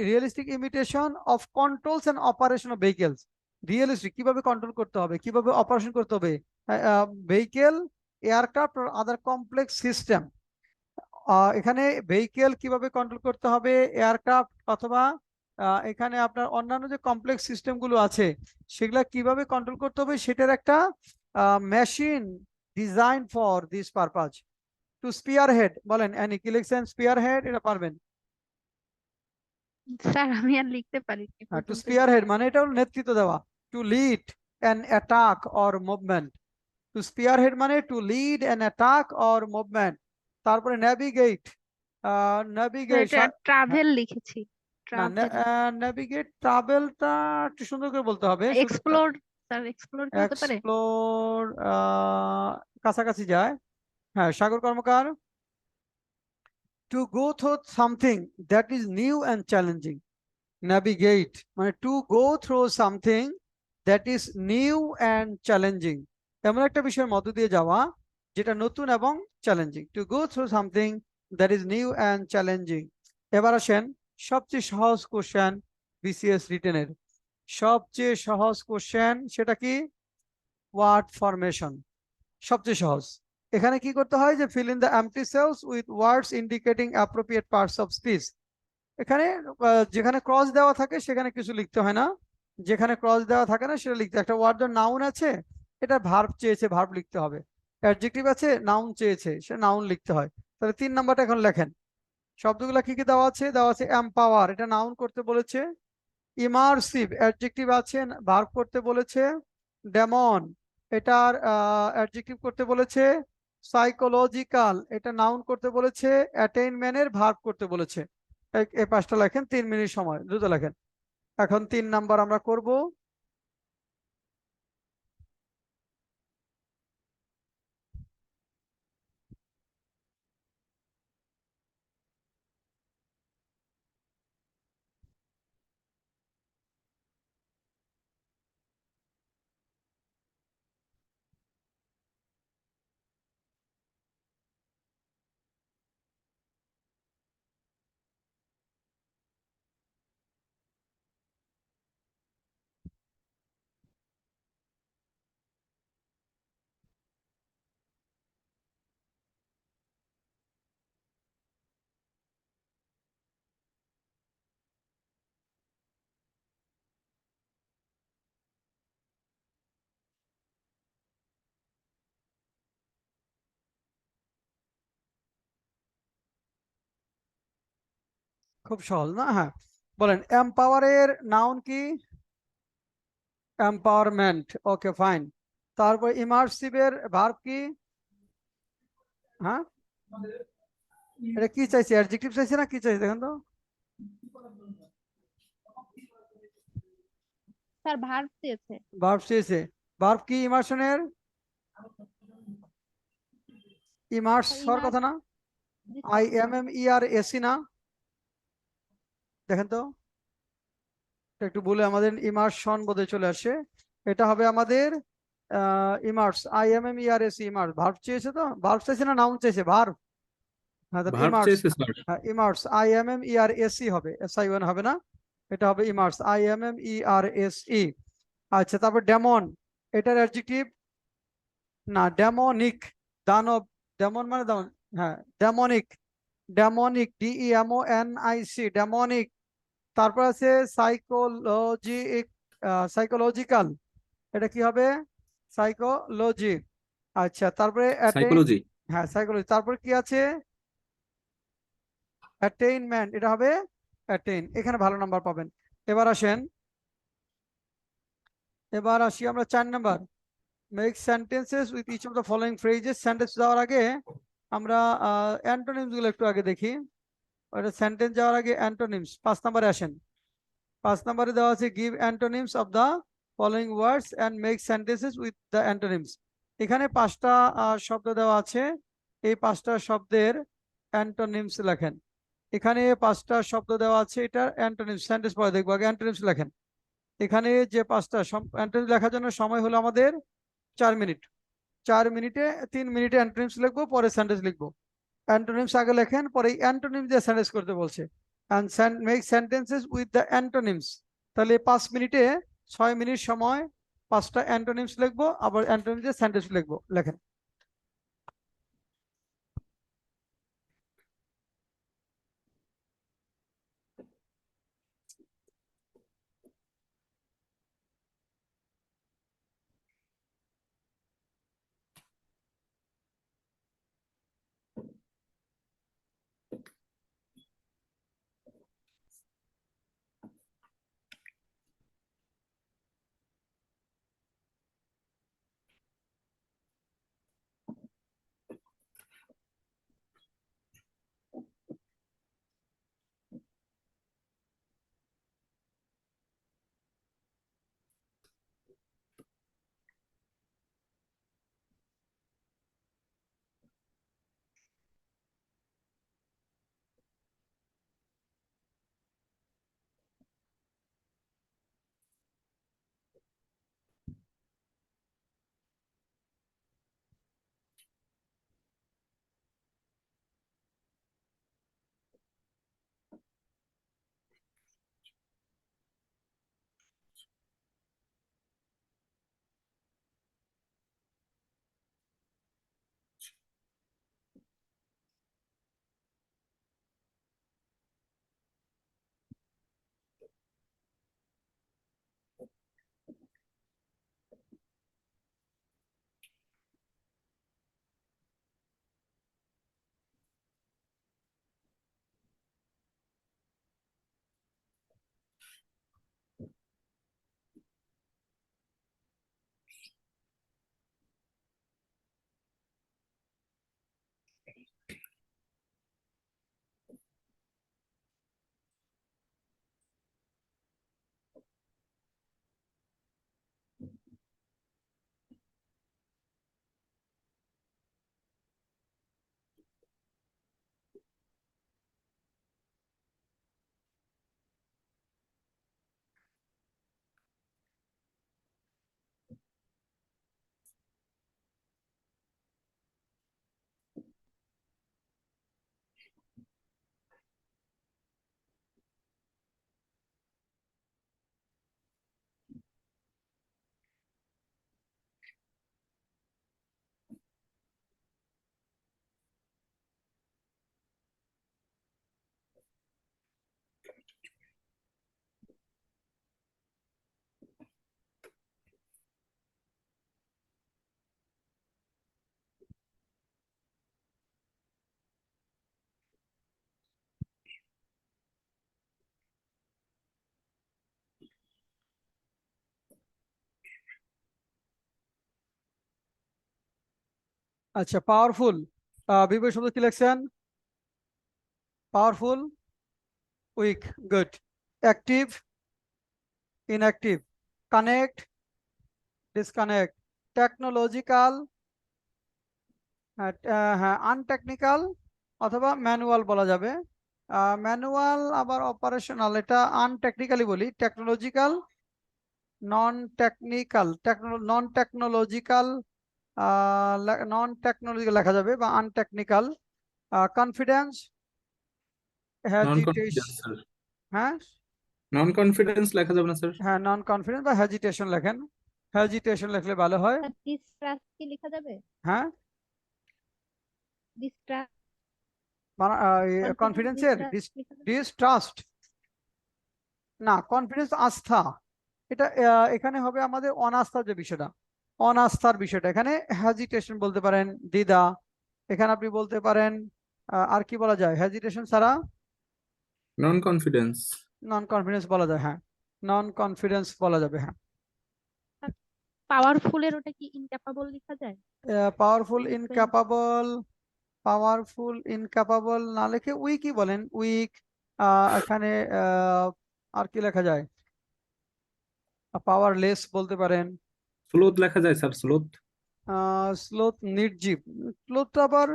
Realistic imitation of controls and operation of vehicles, realistic কিভাবে কন্ট্রোল করতে হবে, কিভাবে অপারেশন করতে হবে ভেহিকেল, এয়ারক্রাফট আর আদার কমপ্লেক্স সিস্টেম। এখানে ভেহিকেল কিভাবে কন্ট্রোল করতে হবে, এয়ারক্রাফট অথবা এখানে আপনার অন্যান্য যে কমপ্লেক্স সিস্টেম গুলো আছে সেগুলা কিভাবে কন্ট্রোল করতে হবে, সেটার একটা machine design for this purpose. To spearhead, বলেন অ্যানি কি লিখছেন? স্পিয়ার হেড এটা পারবেন? স্যার আমি আর লিখতে পারিনি টু পর্যন্ত। স্পিয়ার হেড মানে এটা হলো নেতৃত্ব দেওয়া। To lead an attack or movement, to spearhead মানে to lead an attack or movement. তারপরে নেভিগেট, স্যার নেভিগেট, এটা ট্রাভেল লিখেছি, না ট্রাভেল। নেভিগেট ট্রাভেলটা একটু সুন্দর করে বলতে হবে শুধু। এক্সপ্লোর, স্যার এক্সপ্লোর কি হতে পারে? এক্সপ্লোর কাছাকাছি যায়। হ্যাঁ, Sagar Karmakar. To go through something that is new and challenging, navigate মানে to go through something that is new and challenging, এমন একটা বিষয়ের মধ্য দিয়ে যাওয়া যেটা নতুন এবং challenging. To go through something that is new and challenging. এবার আসেন সবচেয়ে সহজ কোশ্চেন বিসিএস রিটেনের, সবচেয়ে সহজ কোশ্চেন সেটা কি? ওয়ার্ড ফরমেশন, সবচেয়ে সহজ। এখানে কি করতে হয় যে fill in the empty cells with words indicating appropriate parts of speech. এখানে যেখানে ক্রস দেওয়া থাকে সেখানে কিছু লিখতে হয় না, যেখানে ক্রস দেওয়া থাকে না সেটা লিখতে। একটা ওয়ার্ড নাউন আছে, এটা ভার্ব চেয়েছে, ভার্ব লিখতে হবে। অ্যাডজেক্টিভ আছে, নাউন চেয়েছে, সে নাউন লিখতে হয়। তাহলে 3 নাম্বারটা এখন লেখেন। শব্দগুলো কি কি দেওয়া আছে? দেওয়া আছে এম্পাওয়ার, এটা নাউন করতে বলেছে। ইমার্সিভ অ্যাডজেক্টিভ আছে, ভার্ব করতে বলেছে। ডেমন, এটার অ্যাডজেক্টিভ করতে বলেছে। সাইকোলজিক্যাল, এটা নাউন করতে বলেছে। অ্যাটেইনমেন্টের ভার্ব করতে বলেছে। এই 5টা লেখেন, 3 মিনিট সময়, দ্রুত লেখেন। এখন 3 নাম্বার আমরা করব। খুব সহজ না? হ্যাঁ, বলেন এম্পাওয়ারের নাউন কি? এম্পাওয়ারমেন্ট। ওকে, ফাইন। তারপর ইমার্সিভের ভার্ব কি? হ্যাঁ, এটা কি চাইছে? অ্যাডজেক্টিভ চাইছে না কি চাইছে দেখেন তো? স্যার ভার্ব দিয়েছে। ভার্ব চেয়েছে। ভার্ব কি ইমার্শনের? ইমার্স স্যার হওয়ার কথা না? জি I sir. M M E R S E না? দেখেন তো, এটা একটু বলে আমাদের ইমার্শন বোধহয় চলে আসে। এটা হবে আমাদের immerse, I M M E R S E, immerse. Verb চেয়েছে তো? ভার্ব চাইছে না নাউন চেয়েছে? ভার্ব। হ্যাঁ, তাহলে ভার্ব ইমার্স। চেয়েছে স্যার। হ্যাঁ, immerse, I M M E R S E হবে, এস আই ওয়ান হবে না, এটা হবে immerse, I M M E R S E. আচ্ছা, তারপর ডেমন, এটার অ্যাডজেক্টিভ না, ডেমনিক। দানব, ডেমন মানে দানব। হ্যাঁ, ডেমনিক। Demonic, DEMONIC, demonic. তারপর আছে সাইকোলজিক, সাইকোলজিক্যাল, এটা কি হবে? সাইকোলজি। আচ্ছা, তারপরে সাইকোলজি। হ্যাঁ সাইকোলজি। তারপর কি আছে? অ্যাটেইনমেন্ট, এটা হবে অ্যাটেইন। এখানে ভালো নাম্বার পাবেন। এবার আসেন, এবার আসি আমরা 4 number, make sentences with each of the following phrases. Sentence যাওয়ার আগে আমরা অ্যান্টোনিমস গুলো একটু আগে দেখি। ওটা সেন্টেন্স যাওয়ার আগে অ্যান্টোনিমস 5 নাম্বারে আসেন। 5 নাম্বারে দেওয়া আছে give antonyms of the following words and make sentences with the antonyms. এখানে 5টা শব্দ দেওয়া আছে, এই 5টা শব্দের অ্যান্টোনিমস লেখেন। এখানে 5টা শব্দ দেওয়া আছে, এটার অ্যান্টোনিমস সেন্টেন্স পরে দেখবো, আগে অ্যান্টোনিমস লেখেন। এখানে যে 5টা অ্যান্টোনিমস লেখার জন্য সময় হলো আমাদের 4 মিনিট। 4 মিনিটে 3 মিনিটে অ্যান্টোনিমস লিখবো, পরে সেন্টেন্স লিখবো। অ্যান্টোনিমস আগে লেখেন, পরে অ্যান্টোনিমস দিয়ে সেন্টেন্স করতে বলছে। And make sentences with the antonyms. তাহলে 5 মিনিটে 6 মিনিট সময় 5টা অ্যান্টোনিমস লিখবো, আবার অ্যান্টোনিমস দিয়ে সেন্টেন্স লিখবো। লেখেন। আচ্ছা, পাওয়ারফুল, বিপরীত শব্দ কি লিখছেন? Powerful, weak, good. Active, inactive. Connect, disconnect. Technological, হ্যাঁ, আনটেকনিক্যাল অথবা ম্যানুয়াল বলা যাবে। ম্যানুয়াল আবার অপারেশনাল, এটা আনটেকনিক্যালি বলি। টেকনোলজিক্যাল, নন টেকনিক্যাল, নন টেকনোলজিক্যাল, নন টেকনোলজিক্যাল লেখা যাবে বা আনটেকনিক্যাল। কনফিডেন্স, নন হ্যাজিটেশন। কনফিডেন্স স্যার, হ্যাঁ, নন কনফিডেন্স লেখা যাবে না স্যার? হ্যাঁ, নন কনফিডেন্স বা হ্যাজিটেশন লেখেন। হ্যাজিটেশন লিখলে ভালো হয়। ডিস্ট্রাস্ট কি লেখা যাবে? হ্যাঁ, ডিস্ট্রাস্ট, কনফিডেন্স কনফিডেন্সের ডিস্ট্রাস্ট লেখা যাবে? ডিস্ট্রাস্ট না, কনফিডেন্স আস্থা। এটা এখানে হবে আমাদের অনাস্থার যে বিষয়টা, অনাস্থার বিষয়টা। এখানে হ্যাজিটেশন বলতে পারেন, দ্বিধা। এখানে আপনি বলতে পারেন আর কি বলা যায় হ্যাজিটেশন ছাড়া? নন কনফিডেন্স। নন কনফিডেন্স বলা যায়, হ্যাঁ, নন কনফিডেন্স বলা যাবে, হ্যাঁ। পাওয়ারফুলের ওটা কি ইনক্যাপাবল লেখা যায়? পাওয়ারফুল, Weak তো ইনক্যাপাবল। পাওয়ারফুল, ইনক্যাপাবল না লিখে উইকই বলেন, উইক। এখানে আর কি লেখা যায়? পাওয়ারলেস বলতে পারেন। স্লোথ লেখা যায় স্যার, স্লোথ। স্লোথ, নির্জীব। স্লোথ আবার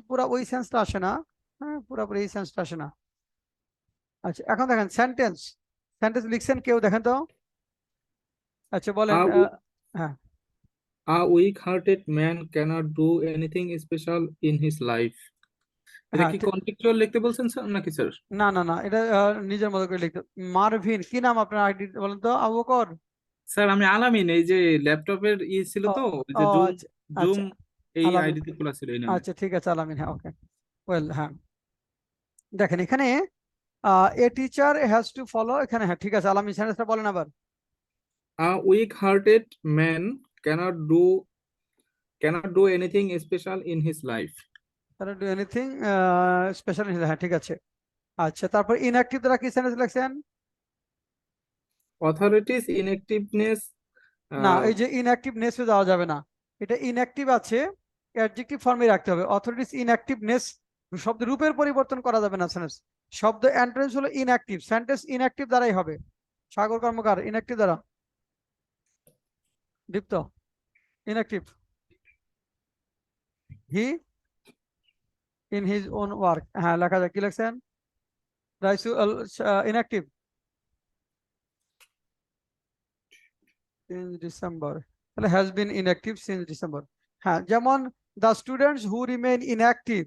পুরা ওই সেন্সটা আসে না। হ্যাঁ, পুরোপুরি এই সেন্সটা আসে না। আচ্ছা, এখন দেখেন সেন্টেন্স। সেন্টেন্স লিখছেন কেউ, দেখেন তো। আচ্ছা, বলেন। হ্যাঁ, A weak-hearted man cannot do anything special in his life. এটা হ্যাঁ, কি কন্টেক্সচুয়াল লিখতে বলছেন স্যার নাকি স্যার? না, না, না, এটা নিজের মতো করে লিখতে। মারভিন, কি নাম আপনার আইডি বলেন তো? আবু বকর? স্যার আমি আলামিন, এই যে ল্যাপটপের ছিল ও, তো, ওই ও, যে জুম, আচ্ছা, জুম আচ্ছা, এই আলামিন। আইডিতে খোলা ছিল এই নামে। আচ্ছা, ঠিক আছে, আলামিন, হ্যাঁ, ওকে, ওয়েল, হ্যাঁ। দেখেন এখানে a teacher has to follow, এখানে হ্যাঁ, ঠিক আছে, আলামিন সেন্টেন্সটা বলেন আবার। A weak-hearted man cannot do anything special in his life. Do anything special, হ্যাঁ, ঠিক আছে। আচ্ছা, তারপর ইনঅ্যাক্টিভ দ্বারা কি সেন্টেন্স লিখছেন? Authorities' inactiveness. না, আহ, এই যে ইনঅ্যাক্টিভনেস যাওয়া যাবে না। এটা ইনঅ্যাক্টিভ আছে, অ্যাডজেক্টিভ ফর্মে রাখতে হবে। অথরিটিস ইনঅ্যাক্টিভনেস শব্দ রূপের পরিবর্তন করা যাবে না সেন্টেন্স। শব্দ এন্ট্রেন্স হলো ইনঅ্যাক্টিভ, সেন্টেন্স ইনঅ্যাক্টিভ দ্বারাই হবে। সাগর কর্মকার, ইনঅ্যাক্টিভ দ্বারা। Dipto, inactive. He in his own work, হ্যাঁ, লেখা যায়, কি লিখছেন? রাইসু, ইনঅ্যাক্টিভ সিন্স ডিসেম্বর, তাহলে has been inactive since December. হ্যাঁ, যেমন the students who remain inactive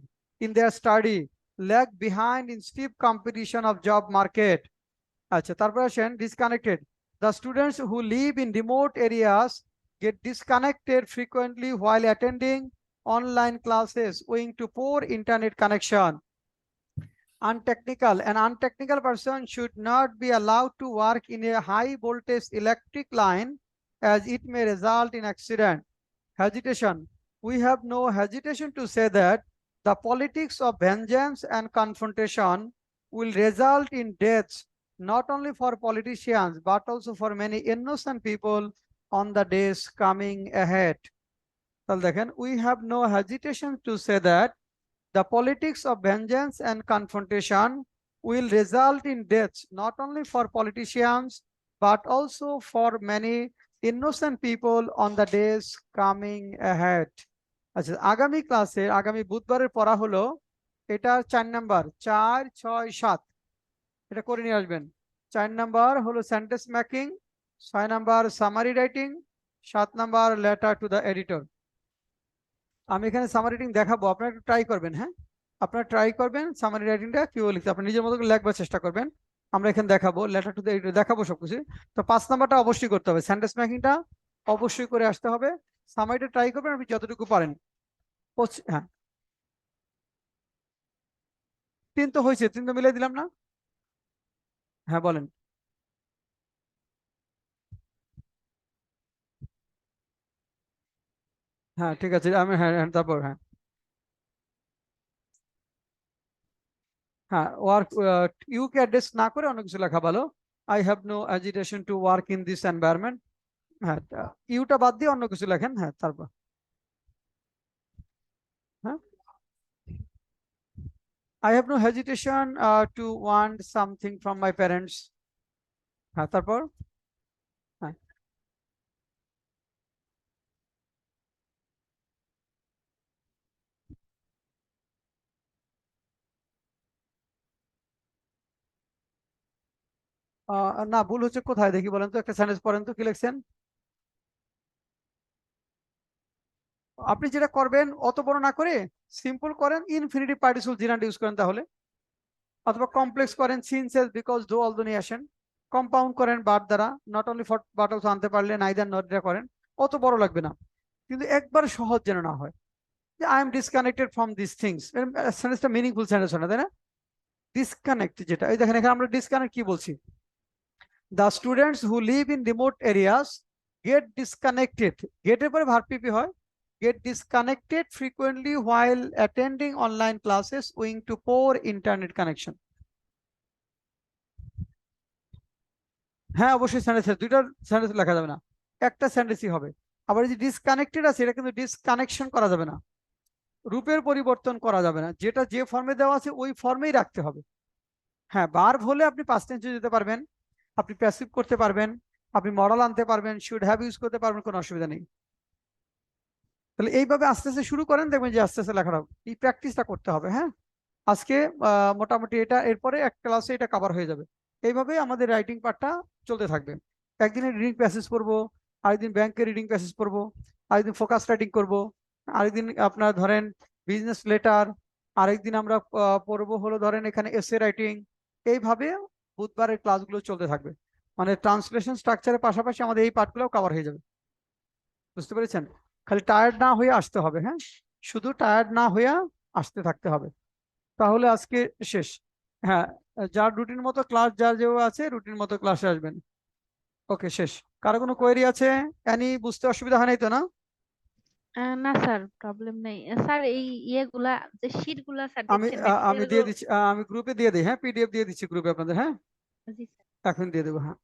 in their study lag behind in stiff competition of job market. আচ্ছা, তারপর আসেন disconnected. The students who live in remote areas get disconnected frequently while attending online classes owing to poor internet connection. Untechnical, an untechnical person should not be allowed to work in a high voltage electric line as it may result in accident. Hesitation, we have no hesitation to say that the politics of vengeance and confrontation will result in deaths not only for politicians but also for many innocent people on the days coming ahead. তাহলে দেখেন, we have no hesitation to say that the politics of vengeance and confrontation will result in deaths not only for politicians but also for many innocent people on the days coming ahead. আচ্ছা, আগামী ক্লাসে, আগামী বুধবারের পড়া হলো এটা 4 number, 4, 6, 7, এটা করে নিয়ে আসবেন। 4 নাম্বার হলো sentence making, 6 number summary writing, 7 number letter to the editor. আমি এখানে সামারি রাইটিং দেখাবো, আপনারা একটু ট্রাই করবেন, হ্যাঁ, আপনারা ট্রাই করবেন সামারি রাইটিংটা কিভাবে লিখতে, আপনি নিজের মতো করে লেখবার চেষ্টা করবেন। আমরা এখানে দেখাবো, লেটার টু দ্য এডিটর দেখাবো সবকিছু। তো 5 নাম্বারটা অবশ্যই করতে হবে, সেন্টেন্স মেকিংটা অবশ্যই করে আসতে হবে। সামারিটা ট্রাই করবেন আপনি যতটুকু পারেন। হ্যাঁ, 3 তো হয়েছে, 3 তো মিলিয়ে দিলাম না? হ্যাঁ, বলেন। হ্যাঁ, ঠিক আছে, আমি, হ্যাঁ, হ্যাঁ, তারপর, হ্যাঁ, হ্যাঁ, ওয়ার্ক, ইউকে অ্যাড্রেস না করে অন্য কিছু লেখা ভালো। I have no agitation to work in this environment. হ্যাঁ, ইউটা বাদ দিয়ে অন্য কিছু লেখেন, হ্যাঁ, তারপর। I have no hesitation to want something from my parents. হ্যাঁ, তারপর হ্যাঁ, না, ভুল হচ্ছে কোথায় দেখি বলেন তো, একটা সেন্টেন্স পড়েন তো, কি লিখছেন? আপনি যেটা করবেন অত বড় না করে সিম্পল করেন, ইনফিনিটিভ পার্টিসিপল জিরান্ড ইউজ করেন তাহলে, অথবা কমপ্লেক্স করেন সিনসেস বিকজ দো অলদো নিয়ে আসেন, কম্পাউন্ড করেন বাট দ্বারা, not only for but also আনতে পারলে নাইদার নট দ্বারা করেন, অত বড় লাগবে না, কিন্তু একবার সহজ যেন না হয় যে I am disconnected from this things. সেন্টেন্সটা মিনিংফুল সেন্টেন্স হয় না, তাই না? ডিসকানেক্ট যেটা, এই দেখেন এখানে আমরা ডিসকানেক্ট কি বলছি, the students who live in remote areas get disconnected, গেটের পরে ভার্ব পিপি হয়, get disconnected frequently while attending online classes owing to poor internet connection. হ্যাঁ, অবশ্যই সেন্টেন্স, দুইটা সেন্টেন্স লেখা যাবে না, একটা সেন্টেন্সই হবে। আবার এই যে ডিসকানেক্টেড আছে, এটা কিন্তু ডিসকানেকশন করা যাবে না, রূপের পরিবর্তন করা যাবে না, যেটা যে ফর্মে দেওয়া আছে ওই ফর্মেই রাখতে হবে। হ্যাঁ, ভার্ব হলে আপনি পাস্ট টেন্সে যেতে পারবেন, আপনি প্যাসিভ করতে পারবেন, আপনি মডেল আনতে পারবেন, শুড হ্যাভ ইউজ করতে পারবেন, কোনো অসুবিধা নেই। তাহলে এইভাবে আস্তে আস্তে শুরু করেন, দেখবেন যে আস্তে আস্তে লেখাটা, এই প্র্যাকটিসটা করতে হবে। হ্যাঁ, আজকে মোটামুটি এটা, এরপরে এক ক্লাসে এটা কভার হয়ে যাবে। এইভাবে আমাদের রাইটিং পার্টটা চলতে থাকবে। একদিনে রিডিং প্যাসেজ পড়বো, আরেকদিন ব্যাংকের রিডিং প্যাসেজ পড়বো, আরেকদিন ফোকাস রাইটিং করবো, আরেকদিন আপনার ধরেন বিজনেস লেটার, আরেকদিন আমরা পড়বো হলো ধরেন এখানে এসে রাইটিং। এইভাবে বুধবারের ক্লাসগুলো চলতে থাকবে, মানে ট্রান্সলেশন স্ট্রাকচারের পাশাপাশি আমাদের এই পার্টগুলোও কভার হয়ে যাবে। বুঝতে পেরেছেন? খালি টায়ার্ড না হয়ে আসতে হবে। হ্যাঁ, শুধু টায়ার্ড না হয়ে আসতে থাকতে হবে, তাহলে আজকে শেষ। হ্যাঁ, যার রুটিন মতো ক্লাস, যার যেভাবে আছে রুটিন মতো ক্লাসে আসবেন। ওকে, শেষ। কারো কোনো কোয়েরি আছে? অ্যানি, বুঝতে অসুবিধা হয় নাই তো না? না স্যার, প্রবলেম নেই স্যার। এই ইয়েগুলা যে শীট গুলা স্যার আমি দিচ্ছেন, আমি দিয়ে দিচ্ছি, আমি গ্রুপে দিয়ে দিই। হ্যাঁ, পিডিএফ দিয়ে দিচ্ছি গ্রুপে আপনাদের। হ্যাঁ, জি স্যার। এখন দিয়ে দেবো। হ্যাঁ।